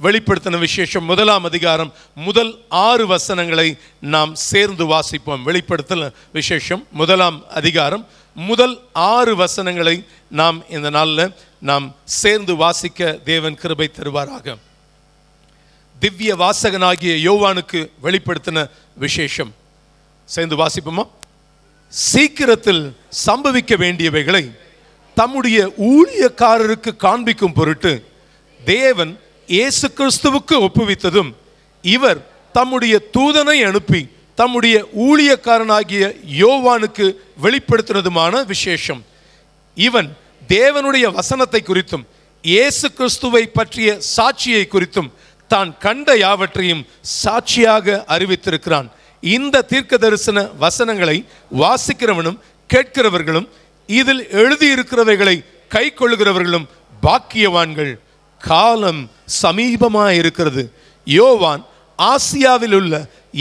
வெளிப்படுத்தின விசேஷம் 1ஆம் அதிகாரம் முதல் 6 வசனங்களை நாம் சேர்ந்து வாசிப்போம். வெளிப்படுத்தின விசேஷம் 1ஆம் அதிகாரம் முதல் 6 வசனங்களை நாம் இந்த நாளில் நாம் சேர்ந்து வாசிக்க தேவன் கிருபை தருவாராக. திவ்ய வாசகனாகிய யோவானுக்கு வெளிப்படுத்தின விசேஷம் சேர்ந்து வாசிப்போமா? சீக்கிரத்தில் சம்பவிக்க வேண்டியவைகளை தம்முடைய ஊழியக்காரருக்கு காண்பிக்கும் பொருட்டு தேவன் இயேசு கிறிஸ்துவுக்கு ஒப்புவித்ததும், இவர் தம்முடைய தூதனை அனுப்பி தம்முடைய ஊழியக்காரனாகிய யோவானுக்கு வெளிப்படுத்தினதுமான விசேஷம். இவன் தேவனுடைய வசனத்தை குறித்தும் இயேசு கிறிஸ்துவை பற்றிய சாட்சியை குறித்தும் தான் கண்ட யாவற்றையும் சாட்சியாக அறிவித்திருக்கிறான். இந்த தீர்க்க தரிசன வசனங்களை வாசிக்கிறவனும் கேட்கிறவர்களும் இதில் எழுதியிருக்கிறவைகளை கை கொள்ளுகிறவர்களும் பாக்கியவான்கள். காலம் சமீபமாயிருக்கிறது. யோவான் ஆசியாவில் உள்ள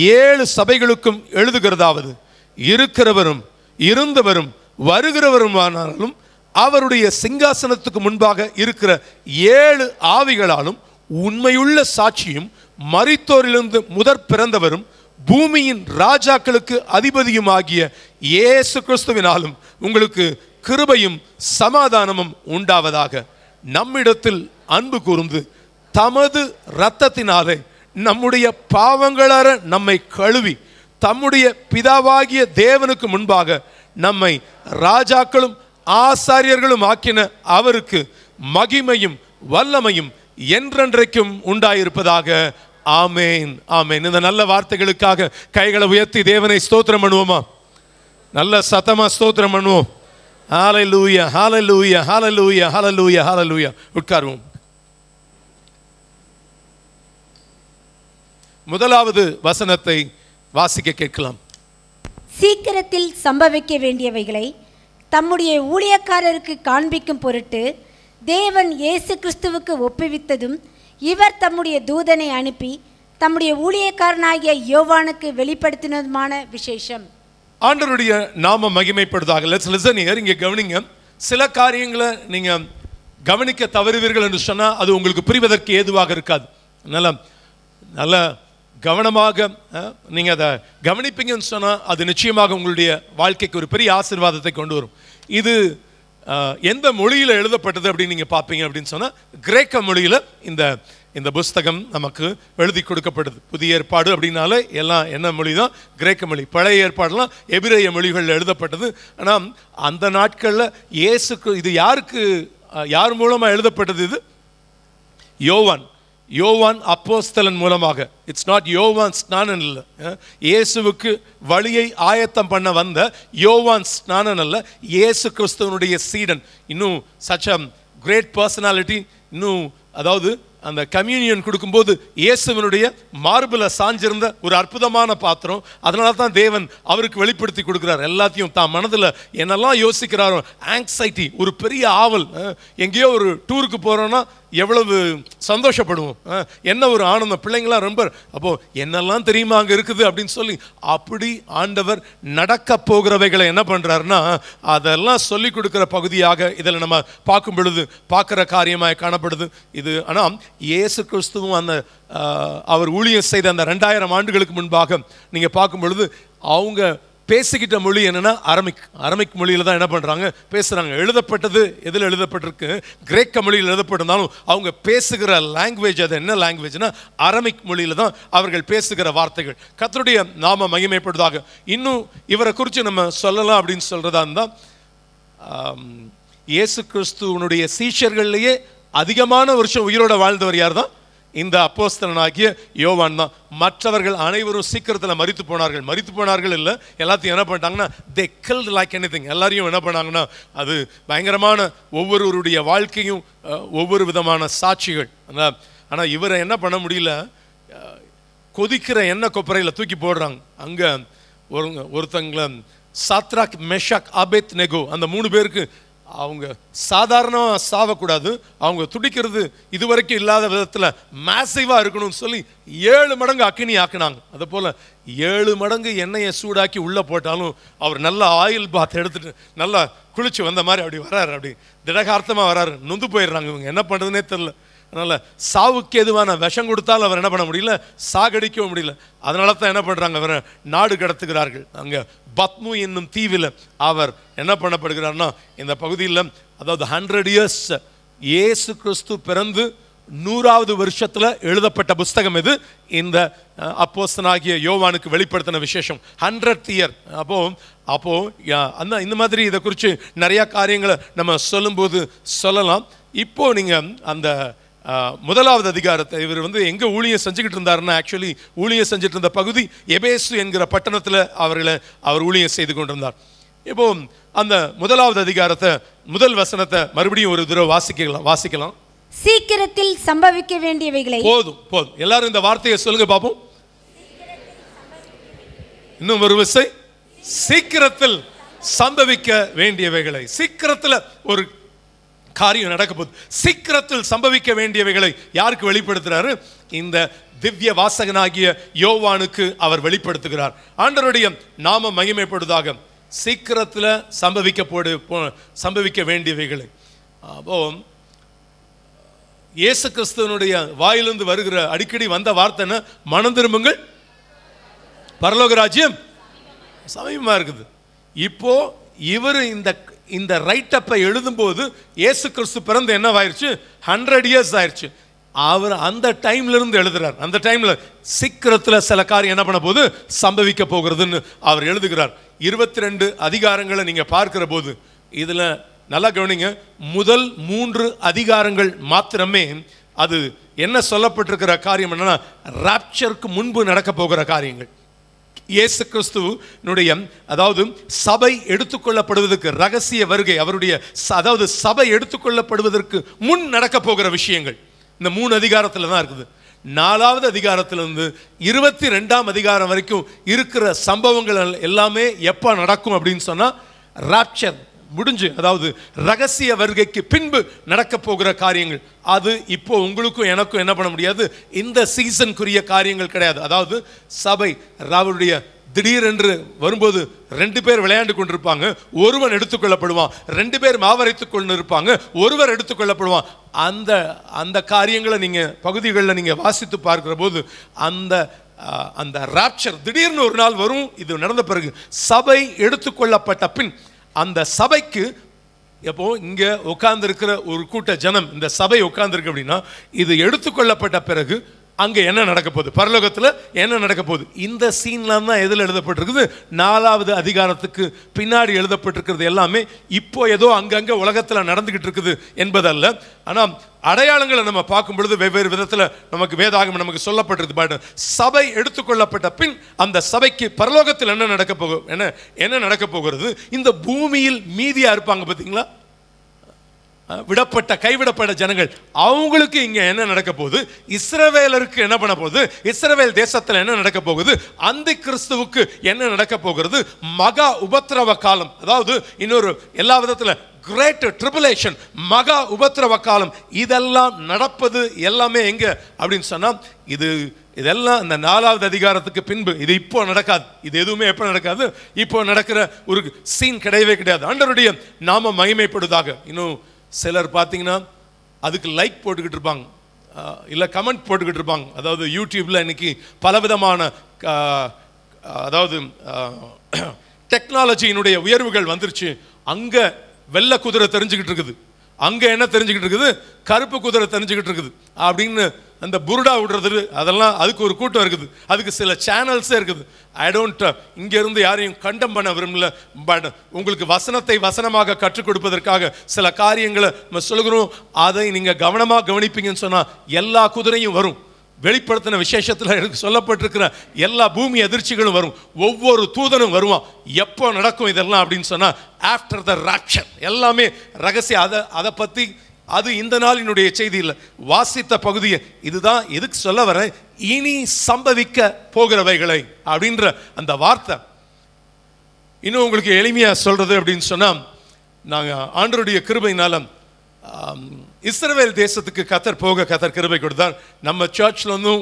7 சபைகளுக்கும் எழுதுகிறதாவது, இருக்கிறவரும் இருந்தவரும் வருகிறவருமானாலும் அவருடைய சிங்காசனத்துக்கு முன்பாக இருக்கிற 7 ஆவிகளாலும் உண்மையுள்ள சாட்சியும் மரித்தோரிலிருந்து முதற் பிறந்தவரும் பூமியின் ராஜாக்களுக்கு அதிபதியும் ஆகிய இயேசு கிறிஸ்துவினாலும் உங்களுக்கு கிருபையும் சமாதானமும் உண்டாவதாக. நம்மிடத்தில் அன்பு கூர்ந்து தமது இரத்தத்தினாலே நம்முடைய பாவங்களற நம்மை கழுவி தம்முடைய பிதாவாகிய தேவனுக்கு முன்பாக நம்மை ராஜாக்களும் ஆசாரியர்களும் ஆக்கின அவருக்கு மகிமையும் வல்லமையும் என்றென்றைக்கும் உண்டாயிருப்பதாக. ஆமேன், ஆமேன். இந்த நல்ல வார்த்தைகளுக்காக கைகளை உயர்த்தி தேவனை ஸ்தோத்திரம் பண்ணுவோமா? நல்ல சத்தமா ஸ்தோத்திரம் பண்ணுவோம். ஹல்லேலூயா, ஹல்லேலூயா, ஹல்லேலூயா, ஹல்லேலூயா, ஹல்லேலூயா. உட்காருவோம். முதலாவது வசனத்தை வாசிக்க கேட்கலாம். சீக்கிரத்தில் சம்பவிக்க வேண்டியவைகளை தம்முடைய ஊழியக்காரருக்கு காண்பிக்கும் பொருட்டு தேவன் இயேசு கிறிஸ்துவுக்கு ஒப்புவித்ததும், இவர் தம்முடைய தூதனை அனுப்பி தம்முடைய ஊழியக்காரனாகிய யோவானுக்கு வெளிப்படுத்தினதுமான விசேஷம். ஆண்டவருடைய நாம மகிமைப்படுதாக. Let's listen here. இங்கே கவனிங்க. சில காரியங்களை நீங்க கவனிக்க தவறுவீர்கள் என்று சொன்னா அது உங்களுக்கு புரிவதற்கு ஏதுவாக இருக்காது. நல்ல கவனமாக நீங்க அதை கவனிப்பீங்கன்னு சொன்னா அது நிச்சயமாக உங்களுடைய வாழ்க்கைக்கு ஒரு பெரிய ஆசீர்வாதத்தை கொண்டு வரும். இது எந்த மொழியில் எழுதப்பட்டது அப்படின்னு நீங்கள் பார்ப்பீங்க அப்படின்னு சொன்னால், கிரேக்க மொழியில் இந்த புஸ்தகம் நமக்கு எழுதி கொடுக்கப்படுது. புதிய ஏற்பாடு அப்படின்னாலே எல்லாம் என்ன மொழி தான்? கிரேக்க மொழி. பழைய ஏற்பாடுலாம் எபிரேய மொழிகளில் எழுதப்பட்டது. ஆனால் அந்த நாட்களில் இயேசுக்கு இது யார் மூலமாக எழுதப்பட்டது? இது யோவான் அப்போஸ்தலன் மூலமாக. இட்ஸ் நாட் யோவான் ஸ்நானன் இல்லை. இயேசுவுக்கு வழியை ஆயத்தம் பண்ண வந்த யோவான் ஸ்நானன் அல்ல, இயேசு கிறிஸ்துவனுடைய சீடன். இன்னும் சச் அ கிரேட் பர்சனாலிட்டி. இன்னும் அதாவது அந்த கம்யூனியன் கொடுக்கும்போது இயேசுவனுடைய மார்பில் சாஞ்சிருந்த ஒரு அற்புதமான பாத்திரம். அதனால தான் தேவன் அவருக்கு வெளிப்படுத்தி கொடுக்குறார் எல்லாத்தையும். தான் மனதில் என்னெல்லாம் யோசிக்கிறாரோ, ஆங்ஸைட்டி, ஒரு பெரிய ஆவல். எங்கேயோ ஒரு டூருக்கு போகிறோன்னா எவ்வளவு சந்தோஷப்படுவோம், என்ன ஒரு ஆனந்தம். பிள்ளைங்களாம் ரொம்ப அப்போ என்னெல்லாம் தெரியுமா அங்கே இருக்குது அப்படின்னு சொல்லி அப்படி ஆண்டவர் நடக்க போகிறவைகளை என்ன பண்ணுறாருன்னா அதெல்லாம் சொல்லி கொடுக்குற பகுதியாக இதில் நம்ம பார்க்கும் பொழுது பார்க்குற காரியமாக காணப்படுது இது. ஆனால் இயேசு கிறிஸ்துவும் அந்த அவர் ஊழியம் செய்த அந்த 2000 ஆண்டுகளுக்கு முன்பாக நீங்கள் பார்க்கும் பொழுது அவங்க பேசிக்கிட்ட மொழி என்னன்னா அரமிக் மொழியில் தான் என்ன பண்ணுறாங்க, பேசுகிறாங்க. எழுதப்பட்டது எதில் எழுதப்பட்டிருக்கு? கிரேக்க மொழியில் எழுதப்பட்டிருந்தாலும் அவங்க பேசுகிற லாங்குவேஜ் அது என்ன லாங்குவேஜ்னா அரமிக் மொழியில் தான் அவர்கள் பேசுகிற வார்த்தைகள். கர்த்தருடைய நாம மகிமைப்படுவதாக. இன்னும் இவரை குறித்து நம்ம சொல்லலாம் அப்படின்னு சொல்கிறதா இருந்தால், இயேசு கிறிஸ்துவனுடைய சீஷர்கள்லேயே அதிகமான வருஷம் உயிரோட வாழ்ந்தவர் யார் தான்? இந்த அப்போஸ்தலனாகிய யோவான் தான். மற்றவர்கள் அனைவரும் சீக்கிரத்தில் மரித்து போனார்கள் இல்லை, எல்லாத்தையும் என்ன பண்ணிட்டாங்கன்னா they killed like anything. எல்லாரையும் என்ன பண்ணாங்கன்னா அது பயங்கரமான ஒவ்வொருவருடைய வாழ்க்கையும் ஒவ்வொரு விதமான சாட்சிகள். ஆனால் இவரை என்ன பண்ண முடியல, கொதிக்கிற எண்ணெய் கொப்பரையில் தூக்கி போடுறாங்க. அங்கே ஒருத்தங்களை சாத்ராக், மெஷாக், ஆபேத் நெகோ, அந்த 3 பேருக்கு அவங்க சாதாரணமாக சாவக்கூடாது, அவங்க துடிக்கிறது இதுவரைக்கும் இல்லாத விதத்தில் மேசிவாக இருக்கணும்னு சொல்லி 7 மடங்கு அக்கினி ஆக்கினாங்க. அதை போல் 7 மடங்கு எண்ணெயை சூடாக்கி உள்ளே போட்டாலும் அவர் நல்ல ஆயில் பாத் எடுத்துட்டு நல்லா குளிச்சு வந்த மாதிரி அப்படி வர்றாரு. அப்படி திடகார்த்தமாக வர்றாரு. நொந்து போயிடுறாங்க. இவங்க என்ன பண்ணுறதுனே தெரில. அதனால் சாவுக்கு எதுவான விஷம் கொடுத்தாலும் அவர் என்ன பண்ண முடியல, சாகடிக்கவும் முடியல. அதனால தான் என்ன பண்ணுறாங்க, அவரை நாடு கடத்துகிறார்கள். அங்கே பத்மு என்னும் தீவில் அவர் என்ன பண்ணப்படுகிறார்னா, இந்த பகுதியில் அதாவது 100 years இயேசு கிறிஸ்து பிறந்து 100வது வருஷத்தில் எழுதப்பட்ட புஸ்தகம் இது. இந்த அப்போஸ்தலனாகிய யோவானுக்கு வெளிப்படுத்தின விசேஷம் 100th year. அப்போ இந்த மாதிரி இதை குறித்து நிறையா காரியங்களை நம்ம சொல்லும்போது சொல்லலாம். இப்போ நீங்கள் அந்த 1வது அதிகாரத்தை இவர் எங்கே ஊழியம் செஞ்சுக்கிட்டு இருந்தாருன்னா, ஆக்சுவலி ஊழியம் செஞ்சுட்டு இருந்த பகுதி எபேசு என்கிற பட்டணத்தில் அவர் ஊழியம் செய்து கொண்டிருந்தார். இப்போ அந்த 1வது அதிகாரத்தை முதல் வசனத்தை மறுபடியும் ஒரு தடவை வாசிக்கலாம். சீக்கிரத்தில் சம்பவிக்க வேண்டியவைகளை. போதும் எல்லாரும் இந்த வார்த்தையை சொல்லுங்க பாப்போம். இன்னும் ஒரு விசை, சீக்கிரத்தில் சம்பவிக்க வேண்டியவைகளை. சீக்கிரத்தில் ஒரு காரியம் நடக்க போகுது. சீக்கிரத்தில் சம்பவிக்க வேண்டியவைகளை யாருக்கு வெளிப்படுத்துறாரு? இந்த திவ்ய வாசகனாகிய யோவானுக்கு அவர் வெளிப்படுத்துகிறார். ஆண்டவருடைய நாம மகிமைப்படுவதாக. சீக்கிரத்தில் சம்பவிக்க வேண்டியவைகளை. அப்போ இயேசு கிறிஸ்துவனுடைய வாயிலிருந்து வருகிற அடிக்கடி வந்த வார்த்தை என்ன? மனம் திரும்புங்கள், பரலோக ராஜ்யம் சமீபமா இருக்குது. இப்போ இவர் இந்த ரைட்டப்பை எழுதும்போது இயேசு கிறிஸ்து பிறந்து என்னவாயிருச்சு? 100 years ஆயிடுச்சு. அவர் அந்த டைம்ல இருந்து எழுதுறார். அந்த டைம்ல சீக்கிரத்தில் சில காரியம் என்ன பண்ண போது சம்பவிக்க போகிறதுன்னு அவர் எழுதுகிறார். 22 அதிகாரங்களை நீங்க பார்க்கிற போது இதுல நல்லா கவனிங்க, முதல் 3 அதிகாரங்கள் மாத்திரமே அது என்ன சொல்லப்பட்டிருக்கிற காரியம் என்னன்னா, ராப்சருக்கு முன்பு நடக்க போகிற காரியங்கள். இயேசு கிறிஸ்துவனுடைய அதாவது சபை எடுத்துக்கொள்ளப்படுவதற்கு ரகசிய வருகை, அவருடைய அதாவது சபை எடுத்துக்கொள்ளப்படுவதற்கு முன் நடக்க போகிற விஷயங்கள் இந்த 3 அதிகாரத்தில் தான் இருக்குது. 4வது அதிகாரத்திலிருந்து 22ஆம் அதிகாரம் வரைக்கும் இருக்கிற சம்பவங்கள் எல்லாமே எப்போ நடக்கும் அப்படின்னு சொன்னா, ராப்சர் முடிஞ்சு, அதாவது ரகசிய வருகைக்கு பின்பு நடக்க போகிற காரியங்கள். அது இப்போ உங்களுக்கும் எனக்கும் என்ன பண்ண முடியாது, இந்த சீசனுக்குரிய காரியங்கள் கிடையாது. அதாவது சபை அவருடைய திடீரென்று வரும்போது 2 பேர் விளையாண்டு கொண்டிருப்பாங்க, ஒருவன் எடுத்துக்கொள்ளப்படுவான். 2 பேர் மாவரைத்துக் கொண்டு இருப்பாங்க, ஒருவர் எடுத்துக்கொள்ளப்படுவான். அந்த காரியங்களை நீங்க பகுதிகளில் நீங்க வாசித்து பார்க்கிற போது அந்த ராப்சர் திடீர்னு ஒரு நாள் வரும். இது நடந்த பிறகு சபை எடுத்துக்கொள்ளப்பட்ட பின் அந்த சபைக்கு எப்போ இங்க உட்கார்ந்து இருக்கிற ஒரு கூட்ட ஜனம், இந்த சபை உட்கார்ந்து இருக்கு அப்படின்னா, இது எடுத்துக்கொள்ளப்பட்ட பிறகு அங்க என்ன நடக்க போகுது, பரலோகத்துல என்ன நடக்க போகுது, இந்த சீன்லாம் தான் எதில் எழுதப்பட்டிருக்குது? 4வது அதிகாரத்துக்கு பின்னாடி எழுதப்பட்டிருக்கிறது எல்லாமே இப்போ ஏதோ அங்கங்க உலகத்துல நடந்துகிட்டு இருக்குது என்பதல்ல. ஆனா அடையாளங்களை நம்ம பார்க்கும் பொழுது வெவ்வேறு விதத்துல நமக்கு வேதாகமம் நமக்கு சொல்லப்பட்டிருக்கு. பட் சபை எடுத்துக்கொள்ளப்பட்ட பின் அந்த சபைக்கு பரலோகத்தில் என்ன நடக்க போகிறது? இந்த பூமியில் மீதியா இருப்பாங்க பார்த்தீங்களா, கைவிடப்பட்ட ஜனங்கள், அவங்களுக்கு இங்க என்ன நடக்க போகுது? இஸ்ரவேலருக்கு என்ன பண்ண போகுது? இஸ்ரவேல் தேசத்தில் என்ன நடக்க போகுது? அந்த கிறிஸ்துவுக்கு என்ன நடக்க போகிறது? மகா உபத்திரவ காலம், அதாவது இன்னொரு எல்லா விதத்துல கிரேட் ட்ரிபுலேஷன், மகா உபத்திரவ காலம். இதெல்லாம் நடப்பது எல்லாமே எங்க அப்படின்னு சொன்னா, இதெல்லாம் இந்த 4வது அதிகாரத்துக்கு பின்பு. இது இப்போ நடக்காது. இது எதுவுமே எப்போ நடக்காது? இப்போ நடக்கிற ஒரு சீன் கிடையவே கிடையாது. ஆண்டவருடைய நாம மகிமைப்படுவதாக. இன்னும் சிலர் பார்த்தீங்கன்னா அதுக்கு லைக் போட்டுக்கிட்டு இருப்பாங்க, இல்லை கமெண்ட் போட்டுக்கிட்டு இருப்பாங்க. அதாவது யூடியூப்ல இன்னைக்கு பலவிதமான அதாவது டெக்னாலஜியினுடைய உயர்வுகள் வந்துருச்சு. அங்க வெள்ளை குதிரை தெரிஞ்சுக்கிட்டு இருக்குது, அங்க என்ன தெரிஞ்சுக்கிட்டு இருக்குது? கருப்பு குதிரை தெரிஞ்சுக்கிட்டு இருக்குது அப்படின்னு அந்த புருடா விடுறது, அதெல்லாம் அதுக்கு ஒரு கூட்டம் இருக்குது, அதுக்கு சில சேனல்ஸே இருக்குது. ஐ டோன்ட் இங்க இருந்து யாரையும் கண்டம் பண்ண விரும்பல. பட் உங்களுக்கு வசனத்தை வசனமாக கற்றுக் கொடுப்பதற்காக சில காரியங்களை நம்ம சொல்லுகிறோம். அதை நீங்க கவனமாக கவனிப்பீங்கன்னு சொன்னா எல்லா குதிரையும் வரும். வெளிப்படுத்தின விசேஷத்தில் சொல்லப்பட்டிருக்கிற எல்லா பூமி அதிர்ச்சிகளும் வரும். ஒவ்வொரு தூதனும் வருவான். எப்போ நடக்கும் இதெல்லாம் அப்படின்னு சொன்னா, ஆஃப்டர் த ராப்சர். எல்லாமே ரகசியம். அதை பத்தி அது இந்த நாளினுடைய செய்தி இல்லை, வாசித்த பகுதியை. இதுதான் எதுக்கு சொல்ல வர, இனி சம்பவிக்க போகிறவைகளை அப்படின்ற அந்த வார்த்தை. இன்னும் உங்களுக்கு எளிமையா சொல்றது அப்படின்னு சொன்னா, நாங்க ஆண்டவருடைய கிருபையினால இஸ்ரவேல் தேசத்துக்கு கத்தர் கிருபை கொடுத்தார். நம்ம சர்ச்ல இருந்தும்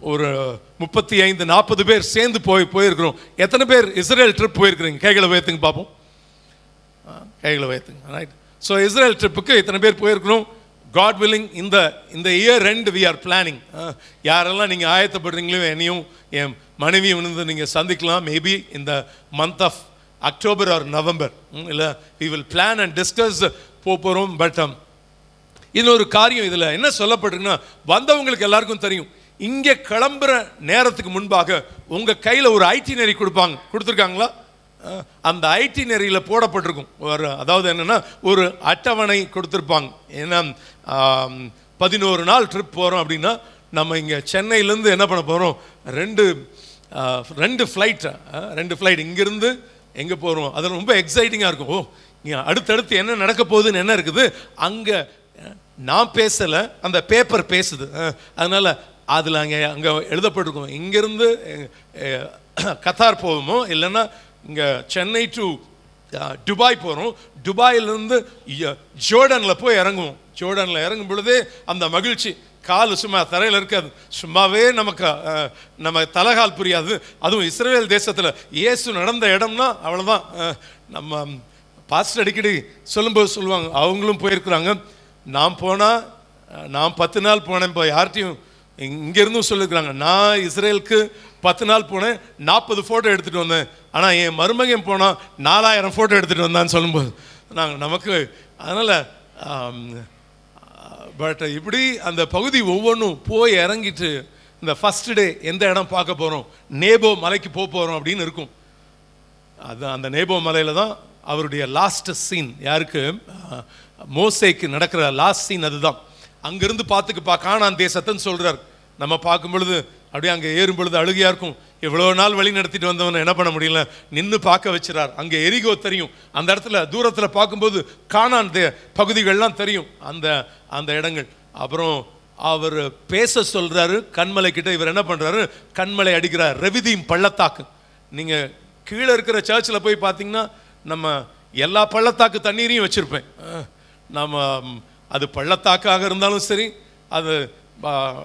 ஒரு 35-40 பேர் சேர்ந்து போயிருக்கிறோம். எத்தனை பேர் இஸ்ரேல் ட்ரிப் போயிருக்கிறீங்க? கைகளை உயர்த்துங்க பார்ப்போம், கைகளை உயர்த்துங்க. ரைட். ஸோ இஸ்ரேல் ட்ரிப்புக்கு இத்தனை பேர் போயிருக்கிறோம். God willing, இந்த இயர் ரெண்டு we are planning. யாரெல்லாம் நீங்கள் ஆயத்தப்படுறீங்களோ என்னையும் என் மனைவி வந்து நீங்கள் சந்திக்கலாம். மேபி இந்த month of October or November இல்லை we will plan and discuss போகிறோம். பட் இன்னொரு காரியம் இதில் என்ன சொல்லப்பட்டிருக்குன்னா, வந்தவங்களுக்கு எல்லாருக்கும் தெரியும், இங்கே கிளம்புற நேரத்துக்கு முன்பாக உங்கள் கையில் ஒரு ஐட்டினரி கொடுத்துருக்காங்களா? அந்த ஐட்டினரியில் போடப்பட்டிருக்கும் அதாவது என்னென்னா ஒரு அட்டவணை கொடுத்துருப்பாங்க. ஏன்னா 11 நாள் ட்ரிப் போகிறோம் அப்படின்னா நம்ம இங்கே சென்னையிலேருந்து என்ன பண்ண போகிறோம், ரெண்டு ஃப்ளைட் இங்கேருந்து எங்கே போகிறோம். அது ரொம்ப எக்ஸைட்டிங்காக இருக்கும். ஓ, இங்கே அடுத்தடுத்து என்ன நடக்க போகுதுன்னு என்ன இருக்குது அங்கே. நான் பேசலை, அந்த பேப்பர் பேசுது. அதனால் அதில் அங்கே எழுதப்பட்டிருக்கும், இங்கேருந்து கத்தார் போவோமோ இல்லைன்னா இங்கே சென்னை டு துபாய் போகிறோம், துபாயிலிருந்து ஜோர்டானில் போய் இறங்குவோம். ஜோர்டானில் இறங்கும் பொழுதே அந்த மகிழ்ச்சி, கால் சும்மா தரையில் இருக்காது, சும்மாவே நம்ம தலைகால் புரியாது. அதுவும் இஸ்ரேல் தேசத்தில் இயேசு நடந்த இடம்னா அவ்வளோதான். நம்ம பாஸ்டர் அடிக்கடி சொல்லும்போது சொல்லுவாங்க, அவங்களும் போயிருக்கிறாங்க. நான் 10 நாள் போனேன். இப்போ யார்கிட்டையும் இங்கேருந்தும் சொல்லியிருக்கிறாங்க, நான் இஸ்ரேலுக்கு 10 நாள் போனேன், 40 ஃபோட்டோ எடுத்துகிட்டு வந்தேன். ஆனால் என் மருமகன் போனால் 4000 ஃபோட்டோ எடுத்துகிட்டு வந்தான்னு சொல்லும்போது நமக்கு அதனால் பட் இப்படி அந்த பகுதி ஒவ்வொன்றும் போய் இறங்கிட்டு இந்த ஃபஸ்ட் டே எந்த இடம் பார்க்க போகிறோம், நேபோ மலைக்கு போகிறோம் அப்படின்னு இருக்கும். அது அந்த நேபோ மலையில் தான் அவருடைய லாஸ்ட் சீன், யாருக்கு, மோசேக்கு நடக்கிற லாஸ்ட் சீன் அதுதான். அங்கேருந்து பார்த்துக்குப்பா கானான் தேசத்தைன்னு சொல்கிறார். நம்ம பார்க்கும் பொழுது அப்படியே அங்கே ஏறும் பொழுது அழுகையாக இருக்கும். எவ்வளோ நாள் வழி நடத்திட்டு வந்தவனை என்ன பண்ண முடியல, நின்று பார்க்க வச்சுறார். அங்கே எரிகோ தெரியும், அந்த இடத்துல தூரத்தில் பார்க்கும்போது கானான் பகுதிகள்லாம் தெரியும், அந்த இடங்கள். அப்புறம் அவர் பேச சொல்கிறாரு கண்மலை கிட்ட. இவர் என்ன பண்ணுறாரு, கண்மலை அடிக்கிறார். ரெவிதீம் பள்ளத்தாக்கு, நீங்கள் கீழே இருக்கிற சர்ச்சில் போய் பார்த்தீங்கன்னா நம்ம எல்லா பள்ளத்தாக்கு தண்ணீரையும் வச்சுருப்பேன். நம்ம அது பள்ளத்தாக்காக இருந்தாலும் சரி, அது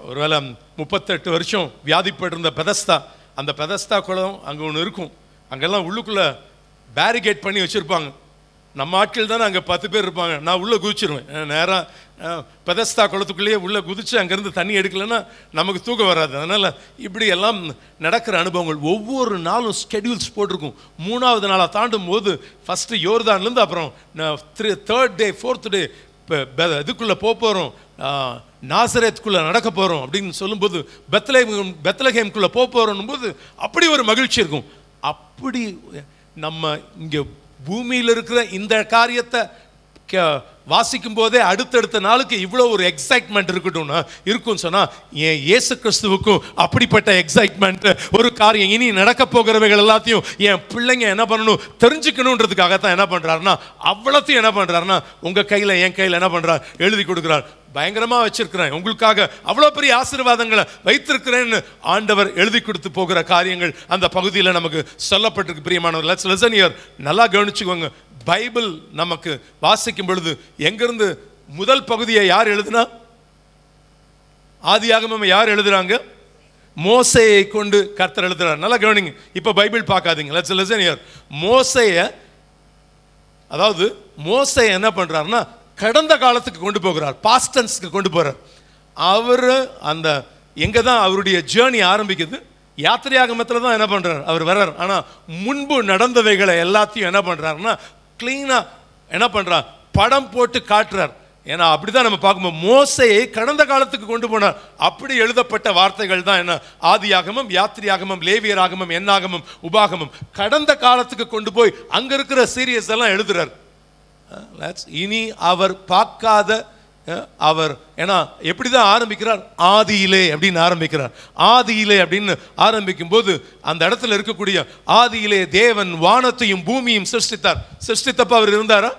ஒருவேளை 38 வருஷம் வியாதிப்பட்டிருந்த பெதஸ்தா, அந்த பெதஸ்தா குளம் அங்கே ஒன்று இருக்கும். அங்கெல்லாம் உள்ளுக்குள்ளே பேரிகேட் பண்ணி வச்சுருப்பாங்க. நம்ம ஆட்கள் தானே அங்கே 10 பேர் இருப்பாங்க. நான் உள்ளே குதிச்சிருவேன். நேராக பெதஸ்தா குளத்துக்குள்ளேயே உள்ளே குதிச்சு அங்கேருந்து தண்ணி எடுக்கலைன்னா நமக்கு தூக்கம் வராது. அதனால் இப்படி எல்லாம் நடக்கிற அனுபவங்கள். ஒவ்வொரு நாளும் ஸ்கெடியூல்ஸ் போட்டிருக்கும். 3வது நாளாக தாண்டும் போது ஃபஸ்ட்டு யோர்தான்லேருந்து அப்புறம் 3rd டே 4th டே இதுக்குள்ளே போகிறோம், நாசரேத்துக்குள்ளே நடக்க போகிறோம் அப்படின்னு சொல்லும்போது பெத்லகேம்குள்ளே போகிறோம் போது அப்படி ஒரு மகிழ்ச்சி இருக்கும். அப்படி நம்ம இங்கே பூமியில் இருக்கிற இந்த காரியத்தை வாசிக்கும் போதே அடுத்தடுத்த நாளுக்கு இவ்வளோ ஒரு எக்ஸைட்மெண்ட் இருக்கும்னு சொன்னால், என் இயேசு கிறிஸ்துவுக்கும் அப்படிப்பட்ட எக்ஸைட்மெண்ட். ஒரு காரியம் இனி நடக்க போகிறவைகள் எல்லாத்தையும் என் பிள்ளைங்க என்ன பண்ணணும் தெரிஞ்சுக்கணுன்றதுக்காகத்தான் என்ன பண்ணுறாருன்னா அவ்வளோத்தையும் என்ன பண்ணுறாருன்னா உங்கள் கையில் என் கையில் என்ன பண்ணுறார், எழுதி கொடுக்குறார். பயங்கரமாக வச்சிருக்கிறேன் உங்களுக்காக, அவ்வளோ பெரிய ஆசீர்வாதங்களை வைத்திருக்கிறேன்னு ஆண்டவர் எழுதி கொடுத்து போகிற காரியங்கள் அந்த பகுதியில் நமக்கு சொல்லப்பட்டிருக்கு. பிரியமானவர், லெட்ஸ் லிசன் ஹியர். நல்லா கவனிச்சுக்கோங்க. பைபிள் நமக்கு வாசிக்கும் பொழுது எங்கிருந்து முதல் பகுதியை யார் எழுதுனா, ஆதியாகமம் யார் எழுதுறாங்க, மோசேயை கொண்டு கர்த்தர் எழுதுறார். நல்லா கவனிங்க. இப்போ பைபிள் பார்க்காதீங்க. Let's listen here. அதாவது மோசே என்ன பண்றாருன்னா கடந்த காலத்துக்கு கொண்டு போகிறார், பாஸ்ட் டென்ஸ்க்கு கொண்டு போறார். அவர் அந்த எங்க தான் அவருடைய ஜேர்னி ஆரம்பிக்குது, யாத்திரையாகமத்தில் தான் என்ன பண்றார், அவர் வர்றார். ஆனா முன்பு நடந்தவைகளை எல்லாத்தையும் என்ன பண்றாருன்னா கிளீனா என்ன பண்றார், படம் போட்டு காட்டுறார். ஏன்னா அப்படிதான் நம்ம பார்க்கும்போது மோசேயை கடந்த காலத்துக்கு கொண்டு போனார். அப்படி எழுதப்பட்ட வார்த்தைகள் தான் என்ன, ஆதியாகமம், யாத்திரையாகமம், லேவியராகமம், என்னாகமம், உபாகமம். கடந்த காலத்துக்கு கொண்டு போய் அங்க இருக்கிற சீரியஸ் எல்லாம் எழுதுறார். இனி அவர் பார்க்காத அவர் ஏன்னா எப்படிதான் ஆரம்பிக்கிறார், ஆதியிலே அப்படின்னு ஆரம்பிக்கிறார். ஆதியிலே அப்படின்னு ஆரம்பிக்கும் போது அந்த இடத்துல இருக்கக்கூடிய ஆதியிலே தேவன் வானத்தையும் பூமியும் சிருஷ்டித்தப்ப அவர் இருந்தாரா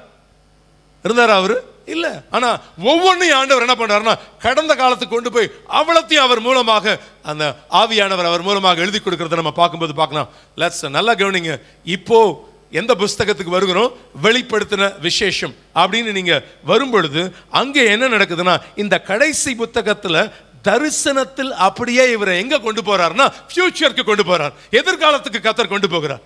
அவரு இல்ல. ஆனா ஒவ்வொன்றையும் ஆண்டவர் என்ன பண்றாருன்னா கடந்த காலத்துக்கு கொண்டு போய் அவ்வளத்தையும் அவர் மூலமாக அந்த ஆவியானவர் அவர் மூலமாக எழுதி கொடுக்கறத நம்ம பார்க்கும்போது பார்க்கலாம். லெட்ஸ் நல்லா கவனிங்க. இப்போ எந்த புஸ்தகத்துக்கு வருகிறோம், வெளிப்படுத்தின விசேஷம் அப்படின்னு நீங்க வரும்பொழுது அங்கே என்ன நடக்குதுன்னா இந்த கடைசி புத்தகத்துல தரிசனத்தில் அப்படியே இவரை எங்க கொண்டு போறாருன்னா ஃபியூச்சருக்கு கொண்டு போறார், எதிர்காலத்துக்கு கர்த்தர் கொண்டு போகிறார்.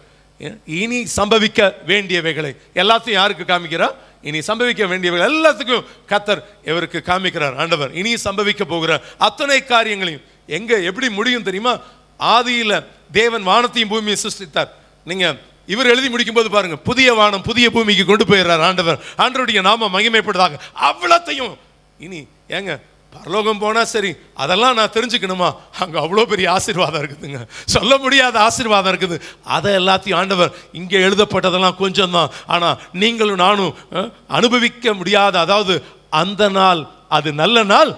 இனி சம்பவிக்க வேண்டியவைகளை எல்லாத்தையும் யாருக்கு காமிக்கிறார், இனி சம்பவிக்க வேண்டியவர்கள் எல்லாத்துக்கும் கர்த்தர் இவருக்கு காமிக்கிறார் ஆண்டவர். இனி சம்பவிக்க போகிற அத்தனை காரியங்களையும் எங்க எப்படி முடியும் தெரியுமா? ஆதியில தேவன் வானத்தையும் பூமியை சிருஷ்டித்தார். நீங்க இவர் எழுதி முடிக்கும் போது பாருங்க, புதிய வானம் புதிய பூமிக்கு கொண்டு போயிடுறார் ஆண்டவர். ஆண்டவருடைய நாம மகிமைப்படுதாக அவ்வளத்தையும் இனி ஏங்க பரலோகம் போனா சரி, அதெல்லாம் நான் தெரிஞ்சுக்கணுமா? அங்க அவ்வளோ பெரிய ஆசீர்வாதம் இருக்குதுங்க, சொல்ல முடியாத ஆசீர்வாதம் இருக்குது. அதை எல்லாத்தையும் ஆண்டவர் இங்கே எழுதப்பட்டதெல்லாம் கொஞ்சம் தான், ஆனா நீங்களும் நானும் அனுபவிக்க முடியாத, அதாவது அந்த நாள் அது நல்ல நாள்,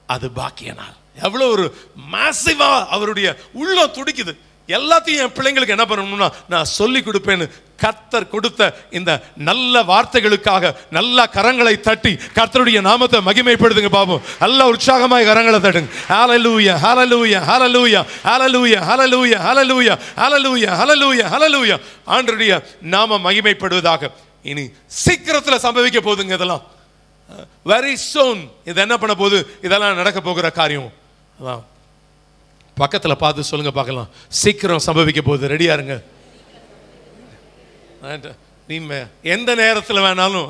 அது பாக்கிய நாள். எவ்வளோ ஒரு மேசிவா அவருடைய உள்ளம் துடிக்குது. எல்லாத்தையும் என் பிள்ளைங்களுக்கு என்ன பண்ணணும்னா நான் சொல்லி கொடுப்பேன்னு கர்த்தர் கொடுத்த இந்த நல்ல வார்த்தைகளுக்காக நல்ல கரங்களை தட்டி கர்த்தருடைய நாமத்தை மகிமைப்படுத்துங்க பாப்போம். நல்ல உற்சாகமாய் கரங்களை தட்டுங்க. ஹல்லேலூயா ஹல்லேலூயா ஹல்லேலூயா ஹல்லேலூயா ஹல்லேலூயா ஹல்லேலூயா ஹல்லேலூயா ஹல்லேலூயா ஹல்லேலூயா. ஆண்டவருடைய நாம மகிமைப்படுவதாக. இனி சீக்கிரத்தில் சம்பவிக்க போகுதுங்க இதெல்லாம். வெரி சூன் இது என்ன பண்ண போகுது? இதெல்லாம் நடக்க போகிற காரியம். பக்கத்தில் பார்த்து சொல்லுங்க பார்க்கலாம், சீக்கிரம் சம்பவிக்க போகுது, ரெடியா இருங்க. எந்த நேரத்தில் வேணாலும்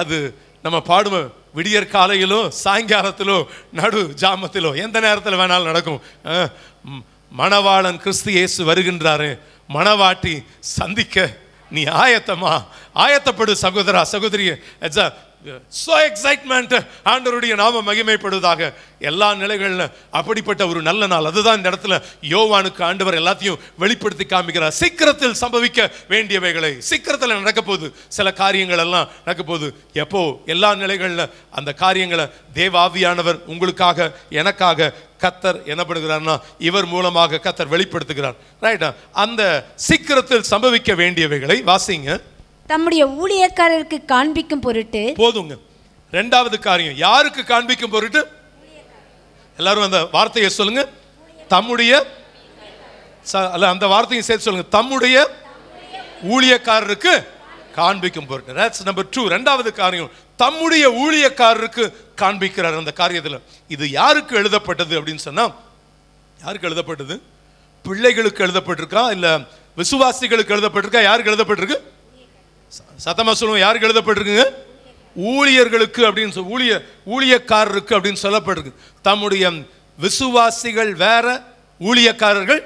அது நம்ம பாடுவோம், விடியற் காலையிலோ சாயங்காலத்திலோ நடு ஜாமத்திலோ எந்த நேரத்தில் வேணாலும் நடக்கும். மணவாளன் கிறிஸ்து இயேசு வருகின்றாரு, மணவாட்டி சந்திக்க நீ ஆயத்தமா? ஆயத்தப்படு சகோதரா சகோதரியே. So excitement. ஆண்டவருடைய நாம மகிமைப்படுவதாக. எல்லா நிலைகளில் அப்படிப்பட்ட ஒரு நல்ல நாள். அதுதான் இந்த இடத்துல யோவானுக்கு ஆண்டவர் எல்லாத்தையும் வெளிப்படுத்தி காமிக்கிறார். சீக்கிரத்தில் சம்பவிக்க வேண்டியவைகளை சீக்கிரத்தில் நடக்க போகுது. சில காரியங்கள் எல்லாம் நடக்க போகுது. எப்போ? எல்லா நிலைகளில் அந்த காரியங்களை தேவாவியானவர் உங்களுக்காக எனக்காக கர்த்தர் என்ன பண்ணுகிறார்னா இவர் மூலமாக கர்த்தர் வெளிப்படுத்துகிறார். ரைட்டா? அந்த சீக்கிரத்தில் சம்பவிக்க வேண்டியவைகளை வாசிங்க. தம்முடைய ஊழியக்காரருக்கு காண்பிக்கும் பொருட்டு. போதுங்க. இரண்டாவது காரியம் யாருக்கு காண்பிக்கும் பொருட்டு? எல்லாரும் அந்த வார்த்தையை சொல்லுங்க. தம்முடைய, அந்த வார்த்தையை சேர்த்து சொல்லுங்க. தம்முடைய ஊழியக்காரருக்கு காண்பிக்கும் பொருட்டு. That's number 2. இரண்டாவது காரியம் தம்முடைய ஊழியக்காரருக்கு காண்பிக்கிறார் அந்த காரியத்தில். இது யாருக்கு எழுதப்பட்டது அப்படின்னு சொன்னா, யாருக்கு எழுதப்பட்டது? பிள்ளைகளுக்கு எழுதப்பட்டிருக்கா இல்ல விசுவாசிகளுக்கு எழுதப்பட்டிருக்கா? யாருக்கு எழுதப்பட்டிருக்கு? சத்தமா சொல்லுவோம். யாருக்கு எழுதப்பட்டிருக்குங்க? ஊழியர்களுக்கு அப்படின்னு சொல்லி, ஊழியக்காரருக்கு அப்படின்னு சொல்லப்பட்டிருக்கு. தம்முடைய விசுவாசிகள் வேற, ஊழியக்காரர்கள்